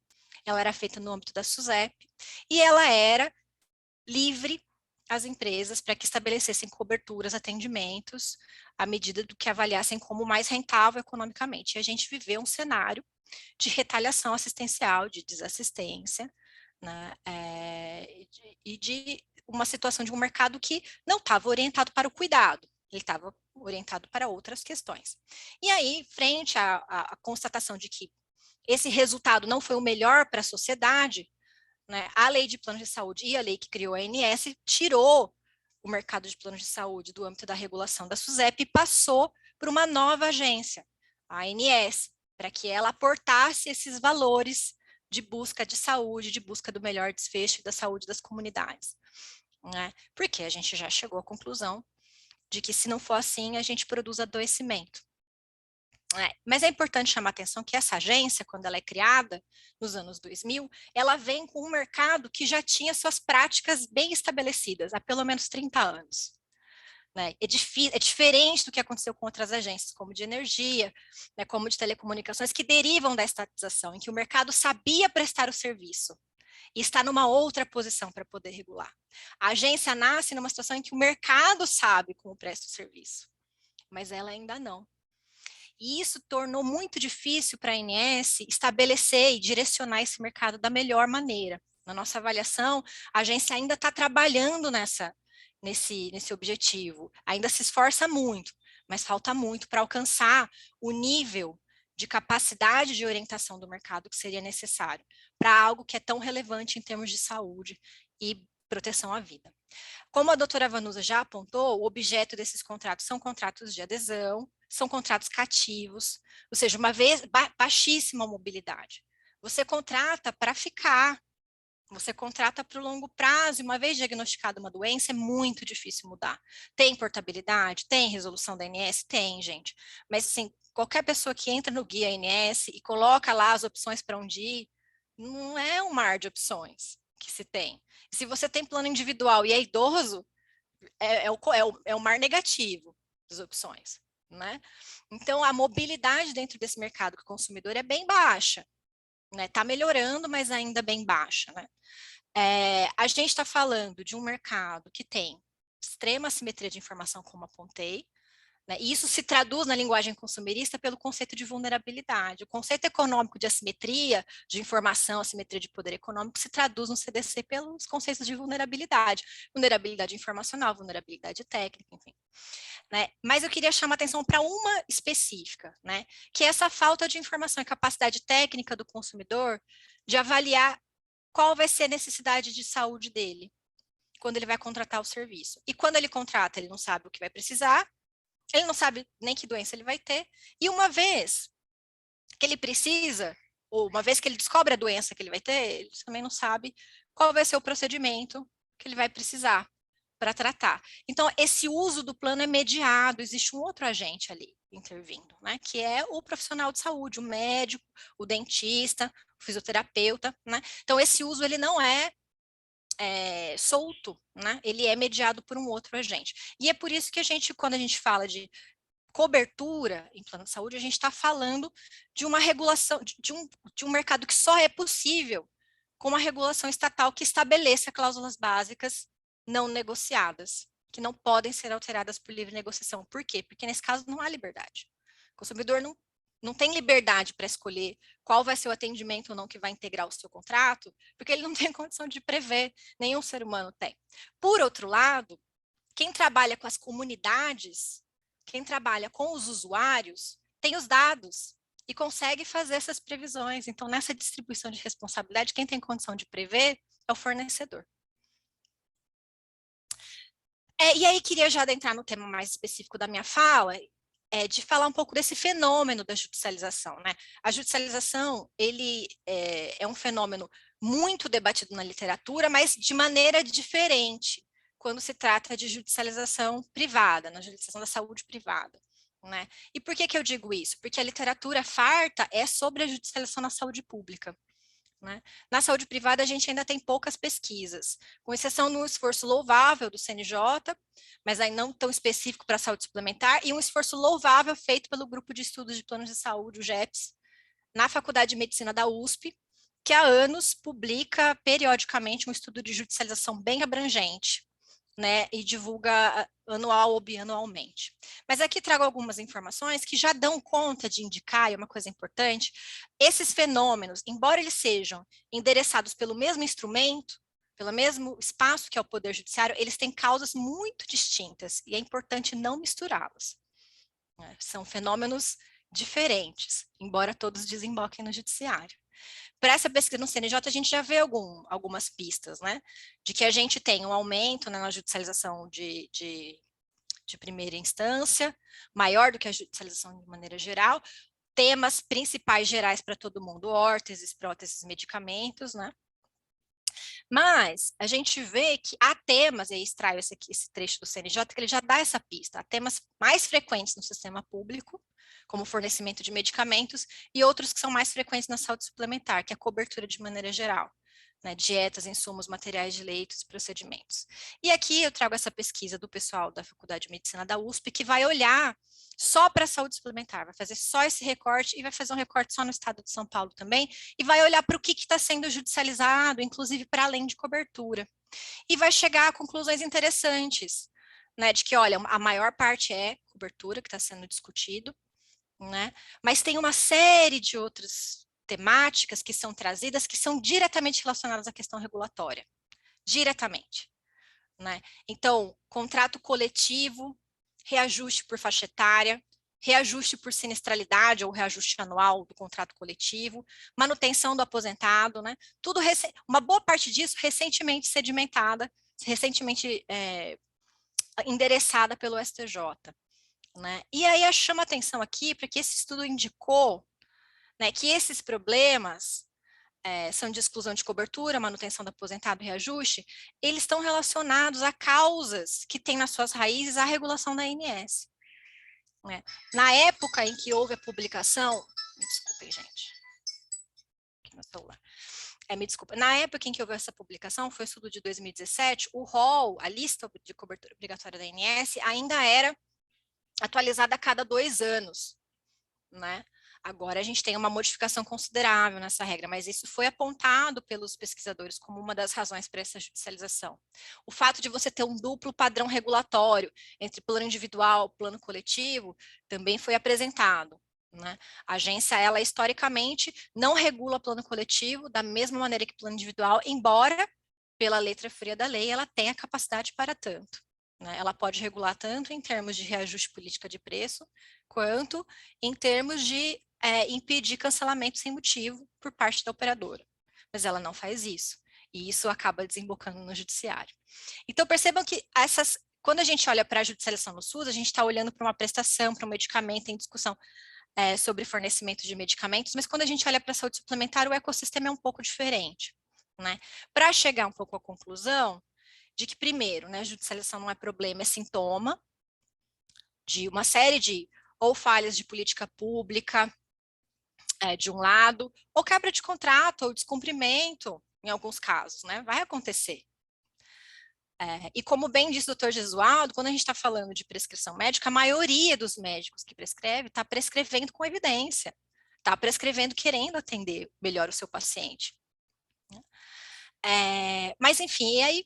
ela era feita no âmbito da SUSEP, e ela era livre às empresas para que estabelecessem coberturas, atendimentos, à medida do que avaliassem como mais rentável economicamente. E a gente viveu um cenário de retaliação assistencial, de desassistência, né, e de uma situação de um mercado que não estava orientado para o cuidado, ele estava orientado para outras questões. E aí, frente à constatação de que esse resultado não foi o melhor para a sociedade, né, a lei de planos de saúde e a lei que criou a ANS tirou o mercado de planos de saúde do âmbito da regulação da SUSEP e passou por uma nova agência, a ANS, para que ela aportasse esses valores de busca de saúde, de busca do melhor desfecho e da saúde das comunidades. Né? Porque a gente já chegou à conclusão de que se não for assim, a gente produz adoecimento. Mas é importante chamar a atenção que essa agência, quando ela é criada, nos anos 2000, ela vem com um mercado que já tinha suas práticas bem estabelecidas, há pelo menos 30 anos. Né? É diferente do que aconteceu com outras agências, como de energia, né, como de telecomunicações, que derivam da estatização, em que o mercado sabia prestar o serviço e está numa outra posição para poder regular. A agência nasce numa situação em que o mercado sabe como presta o serviço, mas ela ainda não. E isso tornou muito difícil para a ANS estabelecer e direcionar esse mercado da melhor maneira. Na nossa avaliação, a agência ainda está trabalhando nesse objetivo, ainda se esforça muito, mas falta muito para alcançar o nível de capacidade de orientação do mercado que seria necessário para algo que é tão relevante em termos de saúde e proteção à vida. Como a doutora Vanusa já apontou, o objeto desses contratos são contratos de adesão, são contratos cativos, ou seja, uma vez baixíssima mobilidade. Você contrata para ficar, você contrata para o longo prazo, e uma vez diagnosticada uma doença, é muito difícil mudar. Tem portabilidade? Tem resolução da ANS? Tem, gente. Mas, assim, qualquer pessoa que entra no guia ANS e coloca lá as opções para onde ir, não é um mar de opções que se tem. Se você tem plano individual e é idoso, é o mar negativo das opções, né? Então, a mobilidade dentro desse mercado do consumidor é bem baixa, né? Está melhorando, mas ainda bem baixa, né? A gente está falando de um mercado que tem extrema assimetria de informação, como apontei, né? E isso se traduz na linguagem consumerista pelo conceito de vulnerabilidade. O conceito econômico de assimetria, de informação, assimetria de poder econômico, se traduz no CDC pelos conceitos de vulnerabilidade. Vulnerabilidade informacional, vulnerabilidade técnica, enfim. Né? Mas eu queria chamar a atenção para uma específica, né? Que é essa falta de informação e capacidade técnica do consumidor de avaliar qual vai ser a necessidade de saúde dele quando ele vai contratar o serviço. E quando ele contrata, ele não sabe o que vai precisar, ele não sabe nem que doença ele vai ter, e uma vez que ele precisa, ou uma vez que ele descobre a doença que ele vai ter, ele também não sabe qual vai ser o procedimento que ele vai precisar para tratar. Então, esse uso do plano é mediado, existe um outro agente ali intervindo, né, que é o profissional de saúde, o médico, o dentista, o fisioterapeuta, né? Então, esse uso, ele não é solto, né? Ele é mediado por um outro agente. E é por isso que quando a gente fala de cobertura em plano de saúde, a gente está falando de uma regulação, de um mercado que só é possível com uma regulação estatal que estabeleça cláusulas básicas não negociadas, que não podem ser alteradas por livre negociação. Por quê? Porque nesse caso não há liberdade. O consumidor não tem liberdade para escolher qual vai ser o atendimento ou não que vai integrar o seu contrato, porque ele não tem condição de prever, nenhum ser humano tem. Por outro lado, quem trabalha com as comunidades, quem trabalha com os usuários, tem os dados e consegue fazer essas previsões. Então, nessa distribuição de responsabilidade, quem tem condição de prever é o fornecedor. E aí, queria já adentrar no tema mais específico da minha fala, de falar um pouco desse fenômeno da judicialização, né? A judicialização, ele é um fenômeno muito debatido na literatura, mas de maneira diferente quando se trata de judicialização privada, na judicialização da saúde privada, né? E por que eu digo isso? Porque a literatura farta é sobre a judicialização na saúde pública. né? Na saúde privada, a gente ainda tem poucas pesquisas, com exceção de um esforço louvável do CNJ, mas aí não tão específico para a saúde suplementar, e um esforço louvável feito pelo Grupo de Estudos de Planos de Saúde, o GEPS, na Faculdade de Medicina da USP, que há anos publica periodicamente um estudo de judicialização bem abrangente, né, e divulga anual ou bianualmente. Mas aqui trago algumas informações que já dão conta de indicar, e é uma coisa importante, esses fenômenos, embora eles sejam endereçados pelo mesmo instrumento, pelo mesmo espaço que é o Poder Judiciário, eles têm causas muito distintas, e é importante não misturá-las. Né? São fenômenos diferentes, embora todos desemboquem no Judiciário. Para essa pesquisa no CNJ, a gente já vê algumas pistas, né? De que a gente tem um aumento, né, na judicialização de primeira instância, maior do que a judicialização de maneira geral, temas principais gerais para todo mundo, órteses, próteses, medicamentos, né? Mas a gente vê que há temas, e aí extraio esse trecho do CNJ, que ele já dá essa pista, há temas mais frequentes no sistema público, como fornecimento de medicamentos, e outros que são mais frequentes na saúde suplementar, que é a cobertura de maneira geral, né, dietas, insumos, materiais de leitos e procedimentos. E aqui eu trago essa pesquisa do pessoal da Faculdade de Medicina da USP, que vai olhar só para a saúde suplementar, vai fazer só esse recorte, e vai fazer um recorte só no estado de São Paulo também, e vai olhar para o que está sendo judicializado, inclusive para além de cobertura. E vai chegar a conclusões interessantes, né, de que, olha, a maior parte é cobertura que está sendo discutido, né? Mas tem uma série de outras temáticas que são trazidas que são diretamente relacionadas à questão regulatória, diretamente, né? Então, contrato coletivo, reajuste por faixa etária, reajuste por sinistralidade ou reajuste anual do contrato coletivo, manutenção do aposentado, né? Tudo uma boa parte disso recentemente sedimentada, recentemente endereçada pelo STJ. Né? E aí chama atenção aqui para que esse estudo indicou, né, que esses problemas são de exclusão de cobertura, manutenção do aposentado e reajuste, eles estão relacionados a causas que têm nas suas raízes a regulação da ANS. Né? Na época em que houve a publicação, me desculpem, gente, aqui no celular. Me desculpa, na época em que houve essa publicação, foi o estudo de 2017, o rol, a lista de cobertura obrigatória da ANS, ainda era atualizada a cada 2 anos, né? Agora a gente tem uma modificação considerável nessa regra, mas isso foi apontado pelos pesquisadores como uma das razões para essa judicialização. O fato de você ter um duplo padrão regulatório entre plano individual e plano coletivo também foi apresentado, né? A agência, ela historicamente não regula plano coletivo da mesma maneira que plano individual, embora pela letra fria da lei ela tenha capacidade para tanto. Ela pode regular tanto em termos de reajuste política de preço, quanto em termos de impedir cancelamento sem motivo por parte da operadora. Mas ela não faz isso. E isso acaba desembocando no judiciário. Então, percebam que quando a gente olha para a judicialização no SUS, a gente está olhando para uma prestação, para um medicamento em discussão sobre fornecimento de medicamentos, mas quando a gente olha para a saúde suplementar, o ecossistema é um pouco diferente. Né? Para chegar um pouco à conclusão, de que, primeiro, né, judicialização não é problema, é sintoma de uma série de ou falhas de política pública, de um lado, ou quebra de contrato, ou descumprimento, em alguns casos, né, vai acontecer. E como bem disse o Dr. Gesualdo, quando a gente está falando de prescrição médica, a maioria dos médicos que prescreve está prescrevendo com evidência, está prescrevendo querendo atender melhor o seu paciente. Mas, enfim, e aí,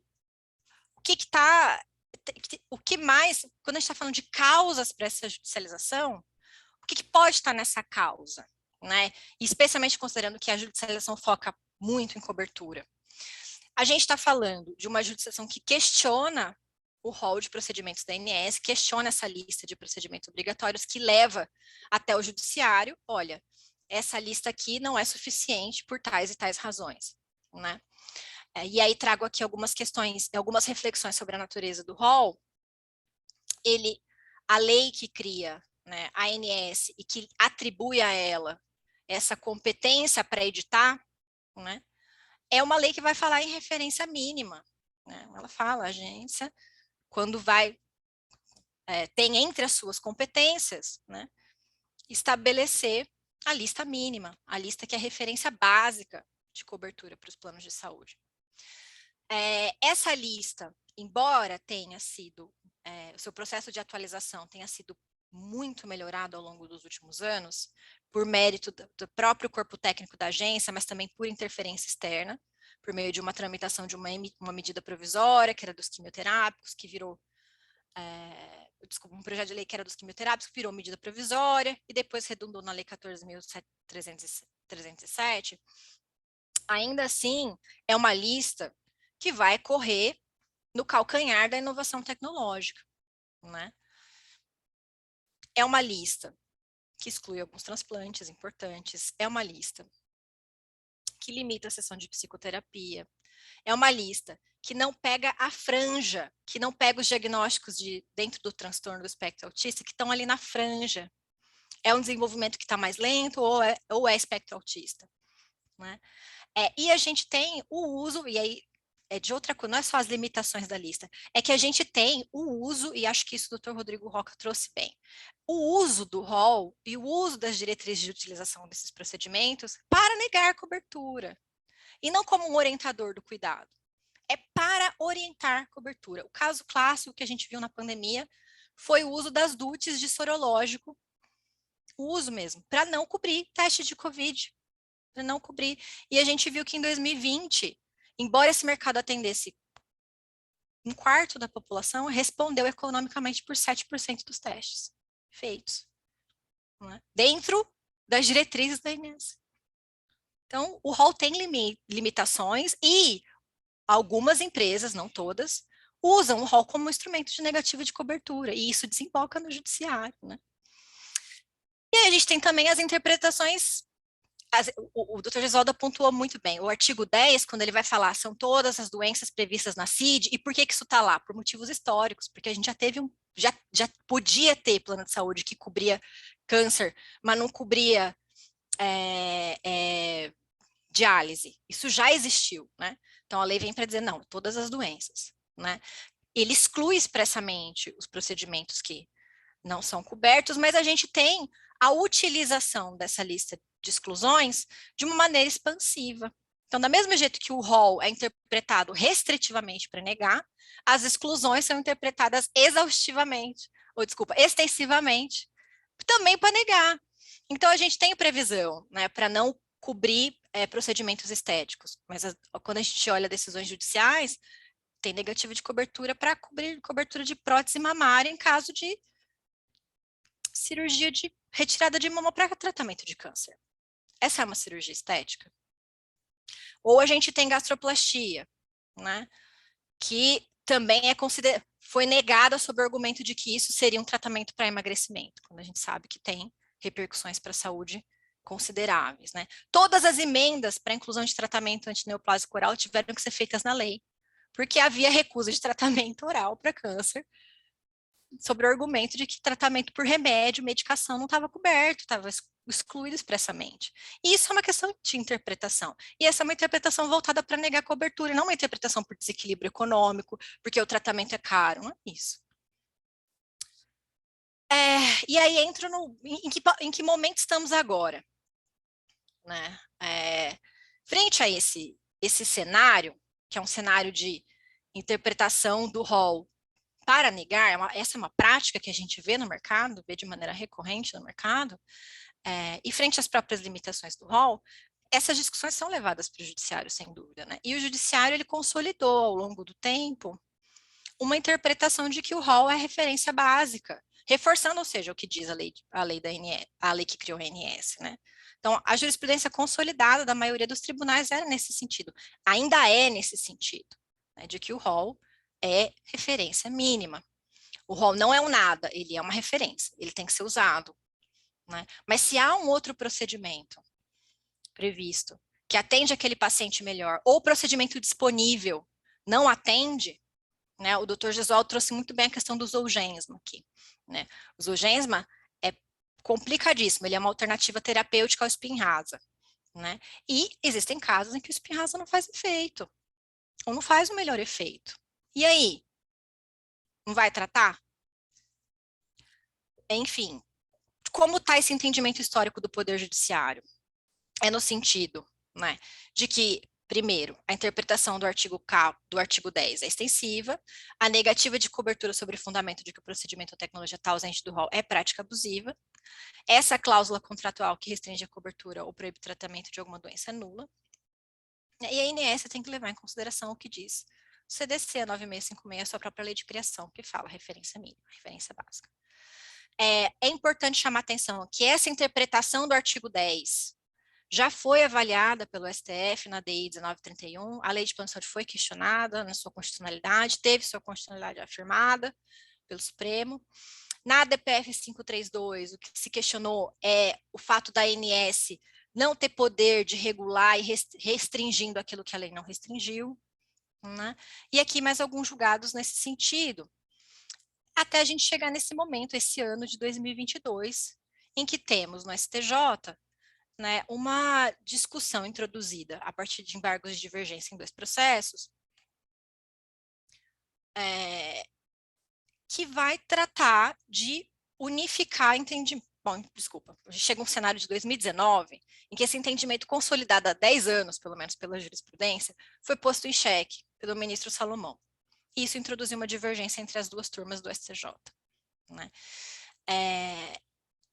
o que mais, quando a gente está falando de causas para essa judicialização, o que pode estar nessa causa, né? E especialmente considerando que a judicialização foca muito em cobertura. A gente está falando de uma judicialização que questiona o rol de procedimentos da ANS, questiona essa lista de procedimentos obrigatórios que leva até o judiciário, olha, essa lista aqui não é suficiente por tais e tais razões, né? E aí trago aqui algumas questões, algumas reflexões sobre a natureza do rol. A lei que cria, né, a ANS e que atribui a ela essa competência para editar, né, é uma lei que vai falar em referência mínima. Né? Ela fala, a agência, quando tem entre as suas competências, né, estabelecer a lista mínima, a lista que é referência básica de cobertura para os planos de saúde. Essa lista, embora tenha sido, o seu processo de atualização tenha sido muito melhorado ao longo dos últimos anos, por mérito do próprio corpo técnico da agência, mas também por interferência externa, por meio de uma tramitação de uma medida provisória, que era dos quimioterápicos, que virou, um projeto de lei que era dos quimioterápicos, que virou medida provisória, e depois redundou na lei 14.307, ainda assim, é uma lista que vai correr no calcanhar da inovação tecnológica, né? É uma lista que exclui alguns transplantes importantes, é uma lista que limita a sessão de psicoterapia, é uma lista que não pega a franja, que não pega os diagnósticos dentro do transtorno do espectro autista, que estão ali na franja. É um desenvolvimento que está mais lento ou é espectro autista, né? E a gente tem o uso, e aí é de outra coisa, não é só as limitações da lista, é que a gente tem o uso, e acho que isso o Dr. Rodrigo Roca trouxe bem, o uso do rol e o uso das diretrizes de utilização desses procedimentos para negar a cobertura, e não como um orientador do cuidado, é para orientar cobertura. O caso clássico que a gente viu na pandemia foi o uso das DUTs de sorológico, o uso mesmo, para não cobrir teste de Covid, para não cobrir. E a gente viu que em 2020, embora esse mercado atendesse um quarto da população, respondeu economicamente por 7% dos testes feitos, né? Dentro das diretrizes da ANS. Então, o rol tem limitações e algumas empresas, não todas, usam o rol como instrumento de negativa de cobertura, e isso desemboca no judiciário, né? E aí a gente tem também as interpretações. O Dr. Gesualdo pontuou muito bem, o artigo 10, quando ele vai falar, são todas as doenças previstas na CID, e por que isso está lá? Por motivos históricos, porque a gente já teve já podia ter plano de saúde que cobria câncer, mas não cobria diálise, isso já existiu, né? Então a lei vem para dizer, não, todas as doenças, né? Ele exclui expressamente os procedimentos que não são cobertos, mas a gente tem a utilização dessa lista de exclusões de uma maneira expansiva. Então, da mesma jeito que o rol é interpretado restritivamente para negar, as exclusões são interpretadas extensivamente, também para negar. Então, a gente tem previsão, né, para não cobrir procedimentos estéticos, mas quando a gente olha decisões judiciais, tem negativa de cobertura para cobrir cobertura de prótese mamária em caso de cirurgia de retirada de mama para tratamento de câncer. Essa é uma cirurgia estética. Ou a gente tem gastroplastia, né, que também foi negada sob o argumento de que isso seria um tratamento para emagrecimento, quando a gente sabe que tem repercussões para a saúde consideráveis, né. Todas as emendas para a inclusão de tratamento antineoplásico oral tiveram que ser feitas na lei, porque havia recusa de tratamento oral para câncer, sobre o argumento de que tratamento por remédio, medicação não estava coberto, estava excluído expressamente. E isso é uma questão de interpretação. E essa é uma interpretação voltada para negar cobertura, não uma interpretação por desequilíbrio econômico, porque o tratamento é caro, não é isso. E aí entro em que momento estamos agora, né? Frente a esse cenário, que é um cenário de interpretação do rol para negar, essa é uma prática que a gente vê no mercado, vê de maneira recorrente no mercado, e frente às próprias limitações do rol, essas discussões são levadas para o judiciário, sem dúvida, né? E o judiciário, ele consolidou ao longo do tempo uma interpretação de que o rol é referência básica, reforçando, ou seja, o que diz a lei da ANS, a lei que criou a ANS, né? Então, a jurisprudência consolidada da maioria dos tribunais era nesse sentido, ainda é nesse sentido, né, de que o rol é referência mínima. O rol não é um nada, ele é uma referência, ele tem que ser usado, né? Mas se há um outro procedimento previsto que atende aquele paciente melhor, ou o procedimento disponível não atende, né? O Dr. Gesualdo trouxe muito bem a questão do zoogensma aqui, né? O zoogensma é complicadíssimo, ele é uma alternativa terapêutica ao Spinraza, né? E existem casos em que o Spinraza não faz efeito, ou não faz o melhor efeito. E aí? Não vai tratar? Enfim, como está esse entendimento histórico do Poder Judiciário? É no sentido né? De que, primeiro, a interpretação do artigo 10 é extensiva, a negativa de cobertura sobre o fundamento de que o procedimento ou tecnologia está ausente do rol é prática abusiva, essa cláusula contratual que restringe a cobertura ou proíbe o tratamento de alguma doença é nula, e a ANS tem que levar em consideração o que diz o CDC 9656, a sua própria lei de criação, que fala referência mínima, referência básica. É importante chamar a atenção que essa interpretação do artigo 10 já foi avaliada pelo STF na DI 1931, a lei de plano de saúde foi questionada na sua constitucionalidade, teve sua constitucionalidade afirmada pelo Supremo. Na DPF 532, o que se questionou é o fato da ANS não ter poder de regular e restringindo aquilo que a lei não restringiu, né? E aqui mais alguns julgados nesse sentido, até a gente chegar nesse momento, esse ano de 2022, em que temos no STJ, né, uma discussão introduzida a partir de embargos de divergência em 2 processos, que vai tratar de unificar entendimento. Bom, desculpa, chega um cenário de 2019, em que esse entendimento consolidado há 10 anos, pelo menos pela jurisprudência, foi posto em xeque pelo ministro Salomão. Isso introduziu uma divergência entre as 2 turmas do STJ. Né?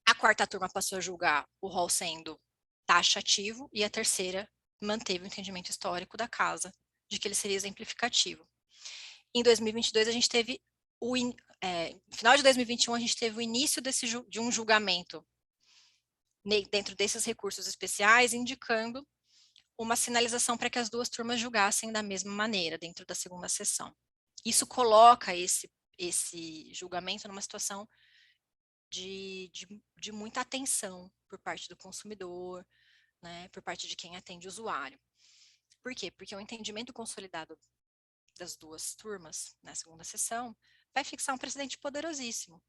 A 4ª turma passou a julgar o rol sendo taxativo e a 3ª manteve o entendimento histórico da casa de que ele seria exemplificativo. Em 2022, a gente teve no final de 2021, a gente teve o início de um julgamento dentro desses recursos especiais, indicando uma sinalização para que as 2 turmas julgassem da mesma maneira, dentro da 2ª sessão. Isso coloca esse julgamento numa situação de muita atenção por parte do consumidor, né, por parte de quem atende o usuário. Por quê? Porque o entendimento consolidado das 2 turmas, na 2ª sessão, vai fixar um precedente poderosíssimo.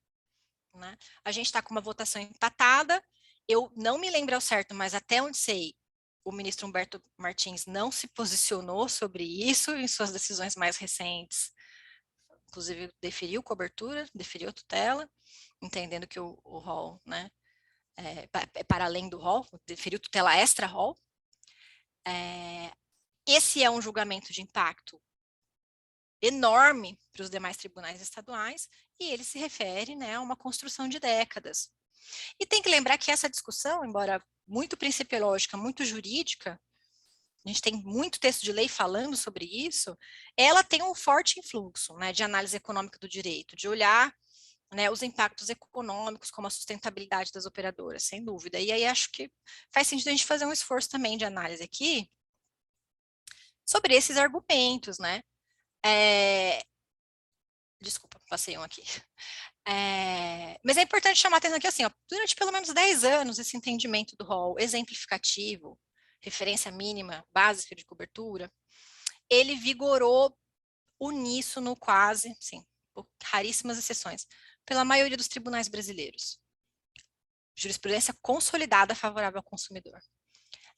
Né? A gente está com uma votação empatada, eu não me lembro ao certo, mas até onde sei, o ministro Humberto Martins não se posicionou sobre isso em suas decisões mais recentes, inclusive deferiu cobertura, deferiu tutela, entendendo que o rol, né, é para além do rol, deferiu tutela extra-rol. Esse é um julgamento de impacto enorme para os demais tribunais estaduais, e ele se refere, né, a uma construção de décadas. E tem que lembrar que essa discussão, embora muito principiológica, muito jurídica, a gente tem muito texto de lei falando sobre isso, ela tem um forte influxo, né, de análise econômica do direito, de olhar, né, os impactos econômicos, como a sustentabilidade das operadoras, sem dúvida. E aí acho que faz sentido a gente fazer um esforço também de análise aqui sobre esses argumentos, né? Desculpa, passei um aqui. Mas é importante chamar a atenção aqui, assim, ó, durante pelo menos 10 anos, esse entendimento do rol exemplificativo, referência mínima, básica de cobertura, ele vigorou uníssono quase, sim, por raríssimas exceções, pela maioria dos tribunais brasileiros. Jurisprudência consolidada favorável ao consumidor.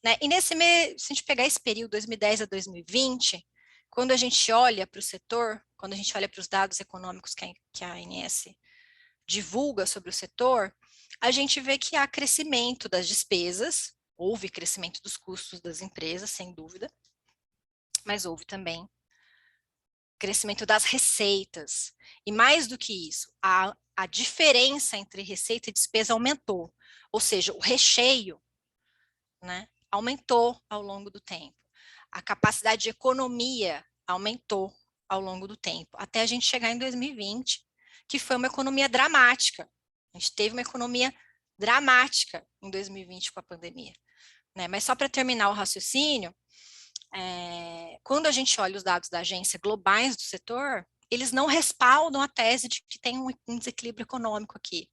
Né? E se a gente pegar esse período, 2010 a 2020, quando a gente olha para o setor, quando a gente olha para os dados econômicos que a ANS divulga sobre o setor, a gente vê que há crescimento das despesas, houve crescimento dos custos das empresas, sem dúvida, mas houve também crescimento das receitas. E mais do que isso, a diferença entre receita e despesa aumentou, ou seja, o recheio, né, aumentou ao longo do tempo. A capacidade de economia aumentou ao longo do tempo, até a gente chegar em 2020, que foi uma economia dramática. A gente teve uma economia dramática em 2020 com a pandemia. Né? Mas só para terminar o raciocínio, quando a gente olha os dados da agência globais do setor, eles não respaldam a tese de que tem um desequilíbrio econômico aqui.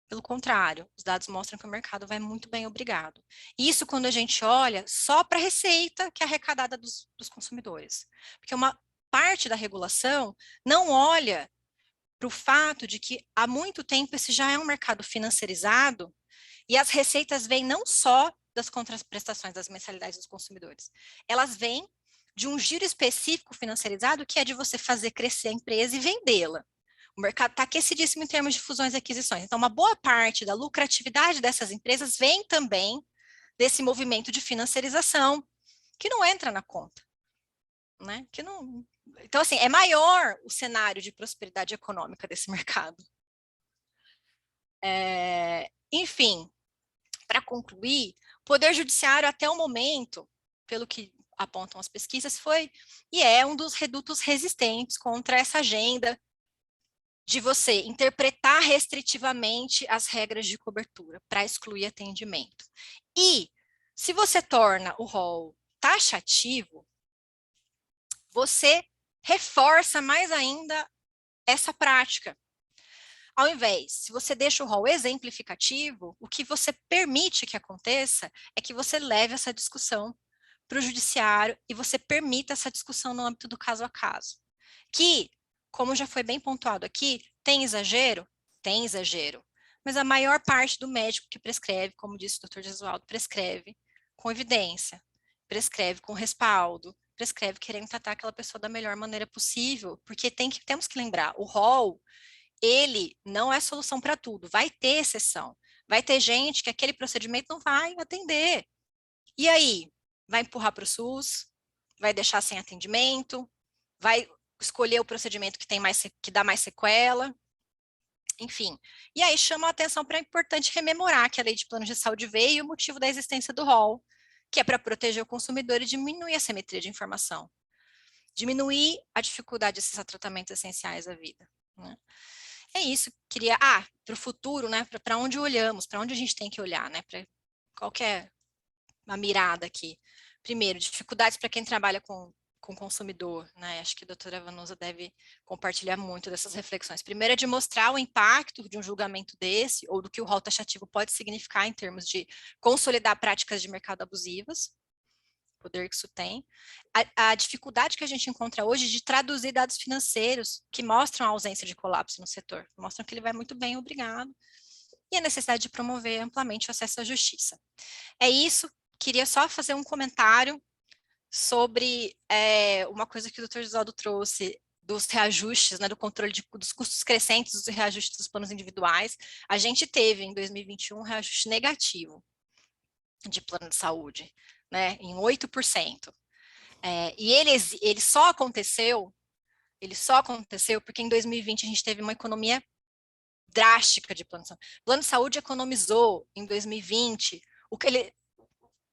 Pelo contrário, os dados mostram que o mercado vai muito bem, obrigado. Isso quando a gente olha só para a receita que é arrecadada dos consumidores. Porque uma parte da regulação não olha para o fato de que há muito tempo esse já é um mercado financiarizado e as receitas vêm não só das contraprestações, das mensalidades dos consumidores, elas vêm de um giro específico financiarizado que é de você fazer crescer a empresa e vendê-la. O mercado está aquecidíssimo em termos de fusões e aquisições. Então, uma boa parte da lucratividade dessas empresas vem também desse movimento de financiarização, que não entra na conta, né? Que não... Então, assim, é maior o cenário de prosperidade econômica desse mercado. Enfim, para concluir, o Poder Judiciário, até o momento, pelo que apontam as pesquisas, foi e é um dos redutos resistentes contra essa agenda de você interpretar restritivamente as regras de cobertura para excluir atendimento. E, se você torna o rol taxativo, você reforça mais ainda essa prática. Ao invés, se você deixa o rol exemplificativo, o que você permite que aconteça é que você leve essa discussão para o judiciário e você permita essa discussão no âmbito do caso a caso. Que, como já foi bem pontuado aqui, tem exagero? Tem exagero. Mas a maior parte do médico que prescreve, como disse o Dr. Gesualdo, prescreve com evidência, prescreve com respaldo, prescreve querendo tratar aquela pessoa da melhor maneira possível, porque temos que lembrar, o rol, ele não é solução para tudo, vai ter exceção. Vai ter gente que aquele procedimento não vai atender. E aí? Vai empurrar para o SUS? Vai deixar sem atendimento? Vai escolher o procedimento que dá mais sequela? Enfim. E aí chama a atenção para é importante rememorar que a lei de planos de saúde veio e o motivo da existência do rol, que é para proteger o consumidor e diminuir a simetria de informação. Diminuir a dificuldade de acessar tratamentos essenciais à vida, né? É isso, queria, para o futuro, né, para onde olhamos, para onde a gente tem que olhar, né, para qual que é a mirada aqui. Primeiro, dificuldades para quem trabalha com consumidor, né, acho que a doutora Vanusa deve compartilhar muito dessas reflexões. Primeiro é de mostrar o impacto de um julgamento desse, ou do que o rol taxativo pode significar em termos de consolidar práticas de mercado abusivas, o poder que isso tem. A dificuldade que a gente encontra hoje de traduzir dados financeiros que mostram a ausência de colapso no setor, mostram que ele vai muito bem, obrigado, e a necessidade de promover amplamente o acesso à justiça. É isso, queria só fazer um comentário sobre uma coisa que o Dr. Gesualdo trouxe, dos reajustes, né, do controle dos custos crescentes dos reajustes dos planos individuais. A gente teve, em 2021, um reajuste negativo de plano de saúde, né, em 8%. E ele só aconteceu porque em 2020 a gente teve uma economia drástica de plano de saúde. O plano de saúde economizou em 2020 o que ele,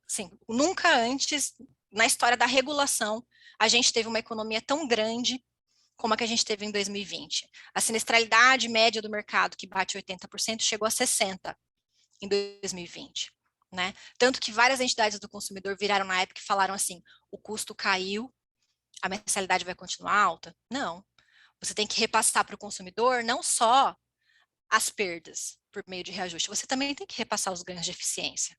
assim, nunca antes na história da regulação a gente teve uma economia tão grande como a que a gente teve em 2020. A sinistralidade média do mercado, que bate 80%, chegou a 60% em 2020. Né? Tanto que várias entidades do consumidor viraram na época e falaram assim, o custo caiu, a mensalidade vai continuar alta? Não. Você tem que repassar para o consumidor não só as perdas por meio de reajuste, você também tem que repassar os ganhos de eficiência.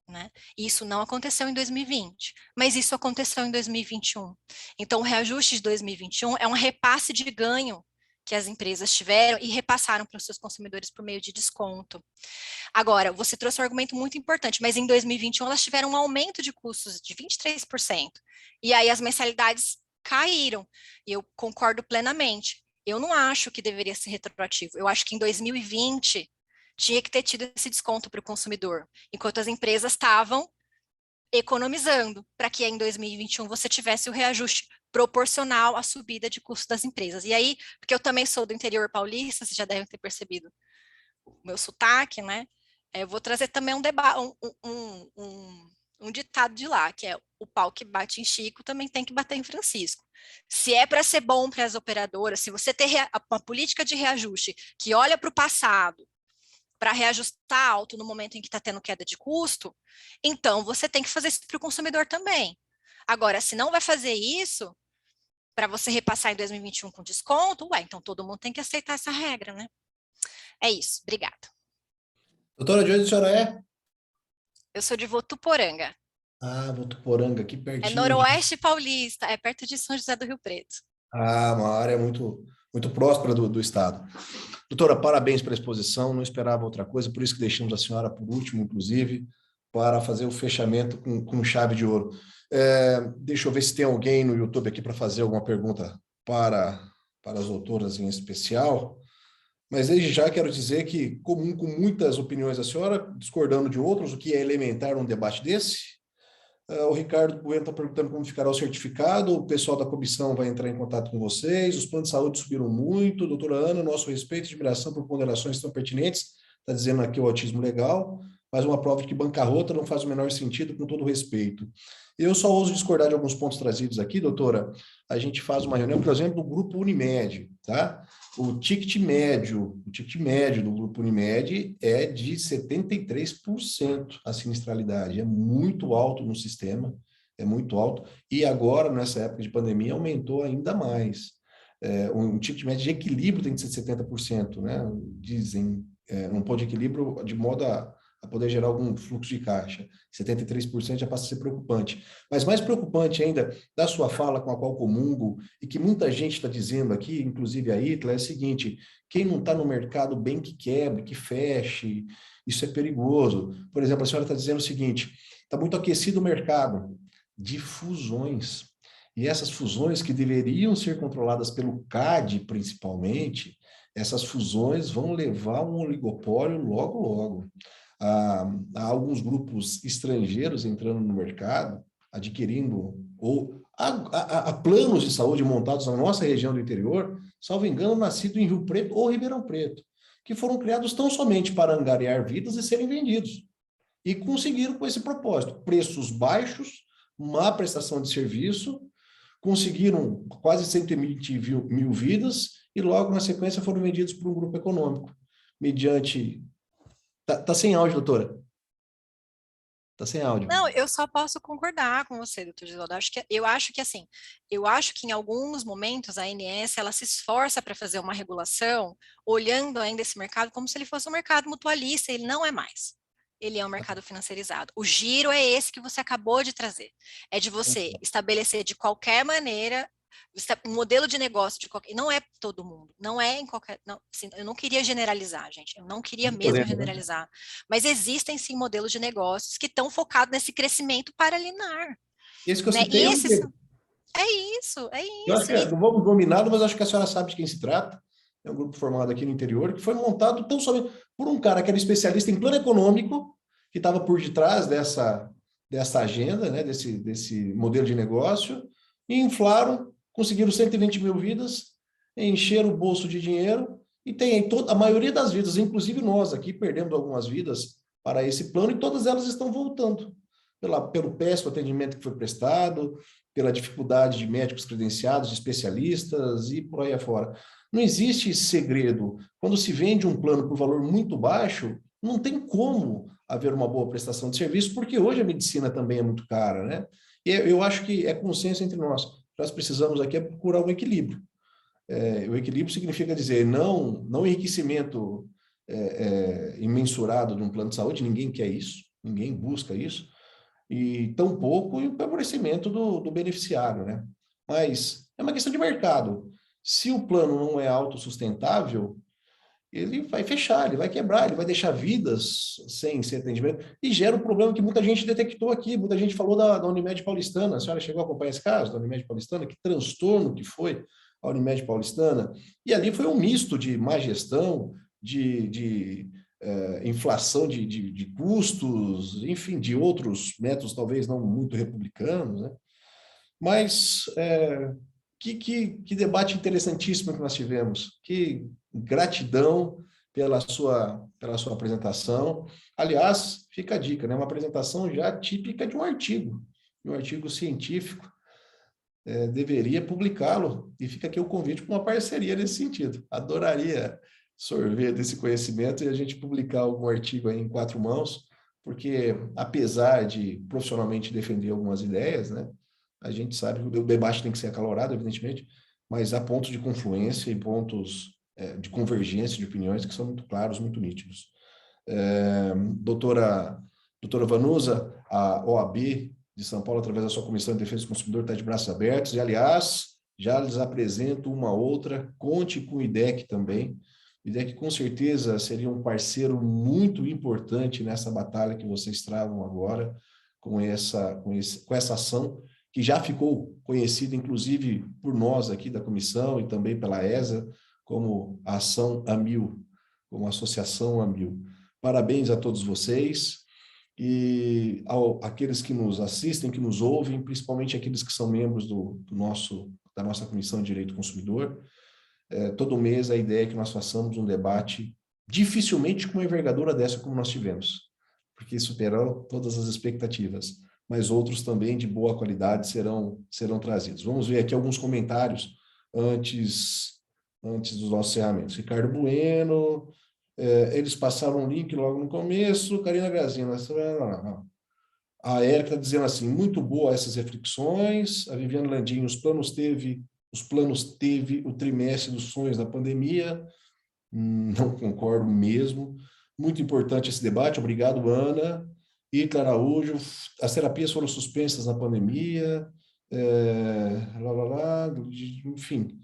Né? E isso não aconteceu em 2020, mas isso aconteceu em 2021. Então, o reajuste de 2021 é um repasse de ganho que as empresas tiveram e repassaram para os seus consumidores por meio de desconto. Agora, você trouxe um argumento muito importante, mas em 2021 elas tiveram um aumento de custos de 23%, e aí as mensalidades caíram, e eu concordo plenamente. Eu não acho que deveria ser retroativo, eu acho que em 2020 tinha que ter tido esse desconto para o consumidor, enquanto as empresas estavam economizando, para que em 2021 você tivesse o reajuste proporcional à subida de custos das empresas. E aí, porque eu também sou do interior paulista, vocês já devem ter percebido o meu sotaque, né? Eu vou trazer também um ditado de lá, que é o pau que bate em Chico também tem que bater em Francisco. Se é para ser bom para as operadoras, se você ter uma política de reajuste que olha para o passado, para reajustar alto no momento em que está tendo queda de custo, então você tem que fazer isso para o consumidor também. Agora, se não vai fazer isso, para você repassar em 2021 com desconto, então todo mundo tem que aceitar essa regra, né? É isso, obrigada. Doutora, de onde a senhora é? Eu sou de Votuporanga. Votuporanga, aqui É pertinho. noroeste paulista, é perto de São José do Rio Preto. Uma área muito, muito próspera do estado. Doutora, parabéns pela exposição, não esperava outra coisa, por isso que deixamos a senhora por último, inclusive, para fazer o fechamento com chave de ouro. Deixa eu ver se tem alguém no YouTube aqui para fazer alguma pergunta para as doutoras em especial. Mas desde já quero dizer que, comum com muitas opiniões da senhora, discordando de outros, o que é elementar num debate desse, o Ricardo Bueno está perguntando como ficará o certificado, o pessoal da comissão vai entrar em contato com vocês, os planos de saúde subiram muito, doutora Ana, nosso respeito e admiração por ponderações tão pertinentes, está dizendo aqui o autismo legal, mas uma prova de que bancarrota não faz o menor sentido, com todo respeito. Eu só ouso discordar de alguns pontos trazidos aqui, doutora. A gente faz uma reunião, por exemplo, do grupo Unimed, tá? O ticket médio do grupo Unimed é de 73% a sinistralidade, é muito alto no sistema, é muito alto, e agora, nessa época de pandemia, aumentou ainda mais. Um ticket médio de equilíbrio tem que ser 70%, né? Dizem, um ponto de equilíbrio de modo a poder gerar algum fluxo de caixa. 73% já passa a ser preocupante. Mas mais preocupante ainda, da sua fala com a qual comungo, e que muita gente está dizendo aqui, inclusive a Itla, é o seguinte: quem não está no mercado, bem que quebre, que feche, isso é perigoso. Por exemplo, a senhora está dizendo o seguinte: está muito aquecido o mercado de fusões. E essas fusões que deveriam ser controladas pelo CAD, principalmente, essas fusões vão levar um oligopólio logo, logo. Há alguns grupos estrangeiros entrando no mercado, adquirindo, ou há planos de saúde montados na nossa região do interior, salvo engano, nascido em Rio Preto ou Ribeirão Preto, que foram criados tão somente para angariar vidas e serem vendidos. E conseguiram com esse propósito, preços baixos, má prestação de serviço, conseguiram quase 120 mil vidas e logo na sequência foram vendidos por um grupo econômico, mediante... Tá sem áudio, doutora. Tá sem áudio. Não, eu só posso concordar com você, doutor Gisoldo. Eu acho que em alguns momentos a ANS ela se esforça para fazer uma regulação, olhando ainda esse mercado como se ele fosse um mercado mutualista, ele não é mais. Ele é um mercado financiarizado. O giro é esse que você acabou de trazer. É de você estabelecer de qualquer maneira um modelo de negócio de qualquer, não é todo mundo, não é em qualquer, não, assim, eu não queria generalizar, gente, eu não queria mesmo generalizar, mas existem sim modelos de negócios que estão focados nesse crescimento paralinear. Esse que eu Né? citei, E esses, é isso. Eu acho que não vamos dominá-lo, mas acho que a senhora sabe de quem se trata. É um grupo formado aqui no interior, que foi montado tão somente por um cara que era especialista em plano econômico, que estava por detrás dessa agenda, né, desse modelo de negócio, e inflaram, conseguiram 120 mil vidas, encheram o bolso de dinheiro, e tem a maioria das vidas, inclusive nós aqui, perdemos algumas vidas para esse plano, e todas elas estão voltando, pelo péssimo atendimento que foi prestado, pela dificuldade de médicos credenciados, de especialistas e por aí afora. Não existe segredo. Quando se vende um plano por valor muito baixo, não tem como haver uma boa prestação de serviço, porque hoje a medicina também é muito cara, né? E eu acho que é consenso entre nós. Nós precisamos aqui procurar um equilíbrio. O equilíbrio significa dizer não enriquecimento imensurado de um plano de saúde, ninguém quer isso, ninguém busca isso, e tampouco o empobrecimento do beneficiário, né? Mas é uma questão de mercado. Se o plano não é autossustentável, ele vai fechar, ele vai quebrar, ele vai deixar vidas sem atendimento, e gera um problema que muita gente detectou aqui, muita gente falou da Unimed Paulistana. A senhora chegou a acompanhar esse caso da Unimed Paulistana? Que transtorno que foi a Unimed Paulistana? E ali foi um misto de má gestão, de inflação de custos, enfim, de outros métodos talvez não muito republicanos, né? Mas que debate interessantíssimo que nós tivemos. Que gratidão pela sua apresentação. Aliás, fica a dica, né? Uma apresentação já típica de um artigo científico. Deveria publicá-lo, e fica aqui o convite para uma parceria nesse sentido. Adoraria sorver desse conhecimento e a gente publicar algum artigo aí em 4 mãos, porque apesar de profissionalmente defender algumas ideias, né, a gente sabe que o debate tem que ser acalorado, evidentemente, mas há pontos de confluência e pontos de convergência de opiniões que são muito claros, muito nítidos. Doutora Vanusa, a OAB de São Paulo, através da sua Comissão de Defesa do Consumidor, está de braços abertos, e, aliás, já lhes apresento uma outra, conte com o IDEC também. O IDEC, com certeza, seria um parceiro muito importante nessa batalha que vocês travam agora, com essa ação, que já ficou conhecida, inclusive, por nós aqui da comissão e também pela ESA, como a Ação A1000, como a Associação A1000. Parabéns a todos vocês e aqueles que nos assistem, que nos ouvem, principalmente aqueles que são membros da nossa Comissão de Direito do Consumidor. Todo mês a ideia é que nós façamos um debate dificilmente com uma envergadura dessa como nós tivemos, porque superou todas as expectativas, mas outros também de boa qualidade serão trazidos. Vamos ver aqui alguns comentários antes dos nossos encerramentos. Ricardo Bueno, eles passaram um link logo no começo, Karina Grazina, a Érica está dizendo assim, muito boa essas reflexões, a Viviane Landim, os planos teve o trimestre dos sonhos da pandemia, não concordo mesmo, muito importante esse debate, obrigado, Ana, Ita Araújo, as terapias foram suspensas na pandemia, enfim,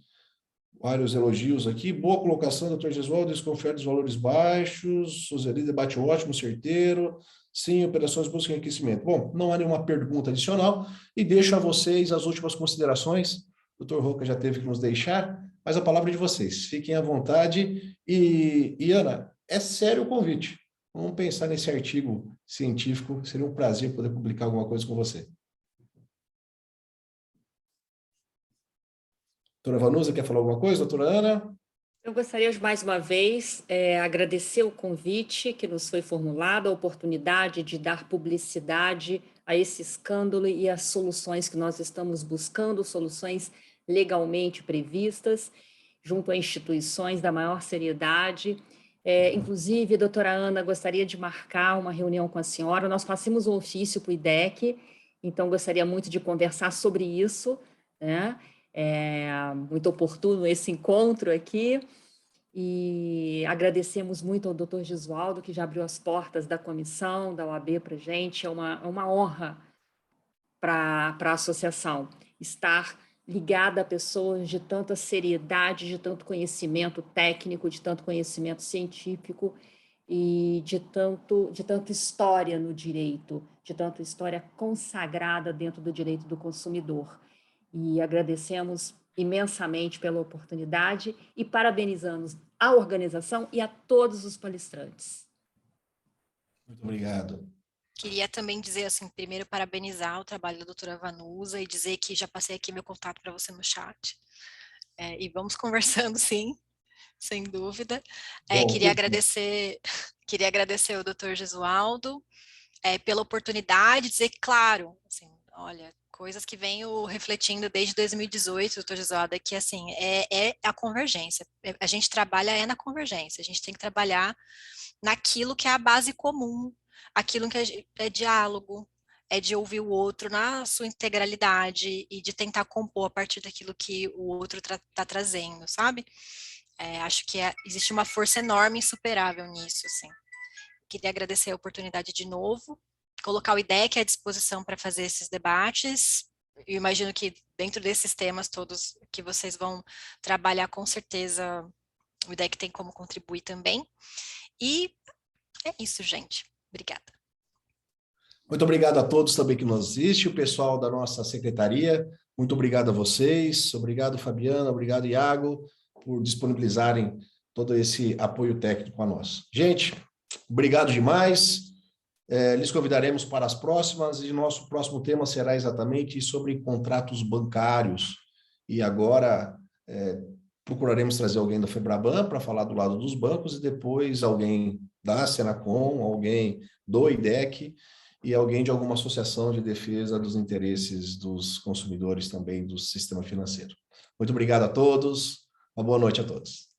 vários elogios aqui, boa colocação, doutor Gesualdo, desconfiar dos valores baixos, Suzeli, debate ótimo, certeiro, sim, operações busca enriquecimento. Bom, não há nenhuma pergunta adicional, e deixo a vocês as últimas considerações, o doutor Roca já teve que nos deixar, mas a palavra é de vocês, fiquem à vontade, e Ana, é sério o convite, vamos pensar nesse artigo científico, seria um prazer poder publicar alguma coisa com você. Doutora Vanusa, quer falar alguma coisa, doutora Ana? Eu gostaria de, mais uma vez, agradecer o convite que nos foi formulado, a oportunidade de dar publicidade a esse escândalo e as soluções que nós estamos buscando, soluções legalmente previstas, junto a instituições da maior seriedade. Inclusive, doutora Ana, gostaria de marcar uma reunião com a senhora. Nós passamos um ofício para o IDEC, então gostaria muito de conversar sobre isso, né? Muito oportuno esse encontro aqui, e agradecemos muito ao doutor Gesualdo, que já abriu as portas da comissão, da OAB para a gente. É uma honra para a associação estar ligada a pessoas de tanta seriedade, de tanto conhecimento técnico, de tanto conhecimento científico e de tanta história no direito, de tanta história consagrada dentro do direito do consumidor. E agradecemos imensamente pela oportunidade e parabenizamos a organização e a todos os palestrantes. Muito obrigado. Queria também dizer, assim, primeiro parabenizar o trabalho da doutora Vanusa e dizer que já passei aqui meu contato para você no chat. E vamos conversando, sim, sem dúvida. Queria agradecer ao doutor Gesualdo pela oportunidade, dizer que, claro, assim, olha, coisas que venho refletindo desde 2018, doutor Gesualdo, é que, assim, é a convergência. A gente trabalha na convergência, a gente tem que trabalhar naquilo que é a base comum, aquilo que é diálogo, é de ouvir o outro na sua integralidade e de tentar compor a partir daquilo que o outro está trazendo, sabe? Acho que existe uma força enorme e insuperável nisso, assim. Queria agradecer a oportunidade de novo, colocar o IDEC à disposição para fazer esses debates. Eu imagino que dentro desses temas todos que vocês vão trabalhar, com certeza o IDEC tem como contribuir também. E é isso, gente. Obrigada. Muito obrigado a todos também que nos assistem, o pessoal da nossa secretaria, muito obrigado a vocês, obrigado Fabiana, obrigado Iago, por disponibilizarem todo esse apoio técnico a nós. Gente, obrigado demais, lhes convidaremos para as próximas, e nosso próximo tema será exatamente sobre contratos bancários, e agora procuraremos trazer alguém da FEBRABAN para falar do lado dos bancos, e depois alguém da Senacom, alguém do IDEC, e alguém de alguma associação de defesa dos interesses dos consumidores também do sistema financeiro. Muito obrigado a todos, uma boa noite a todos.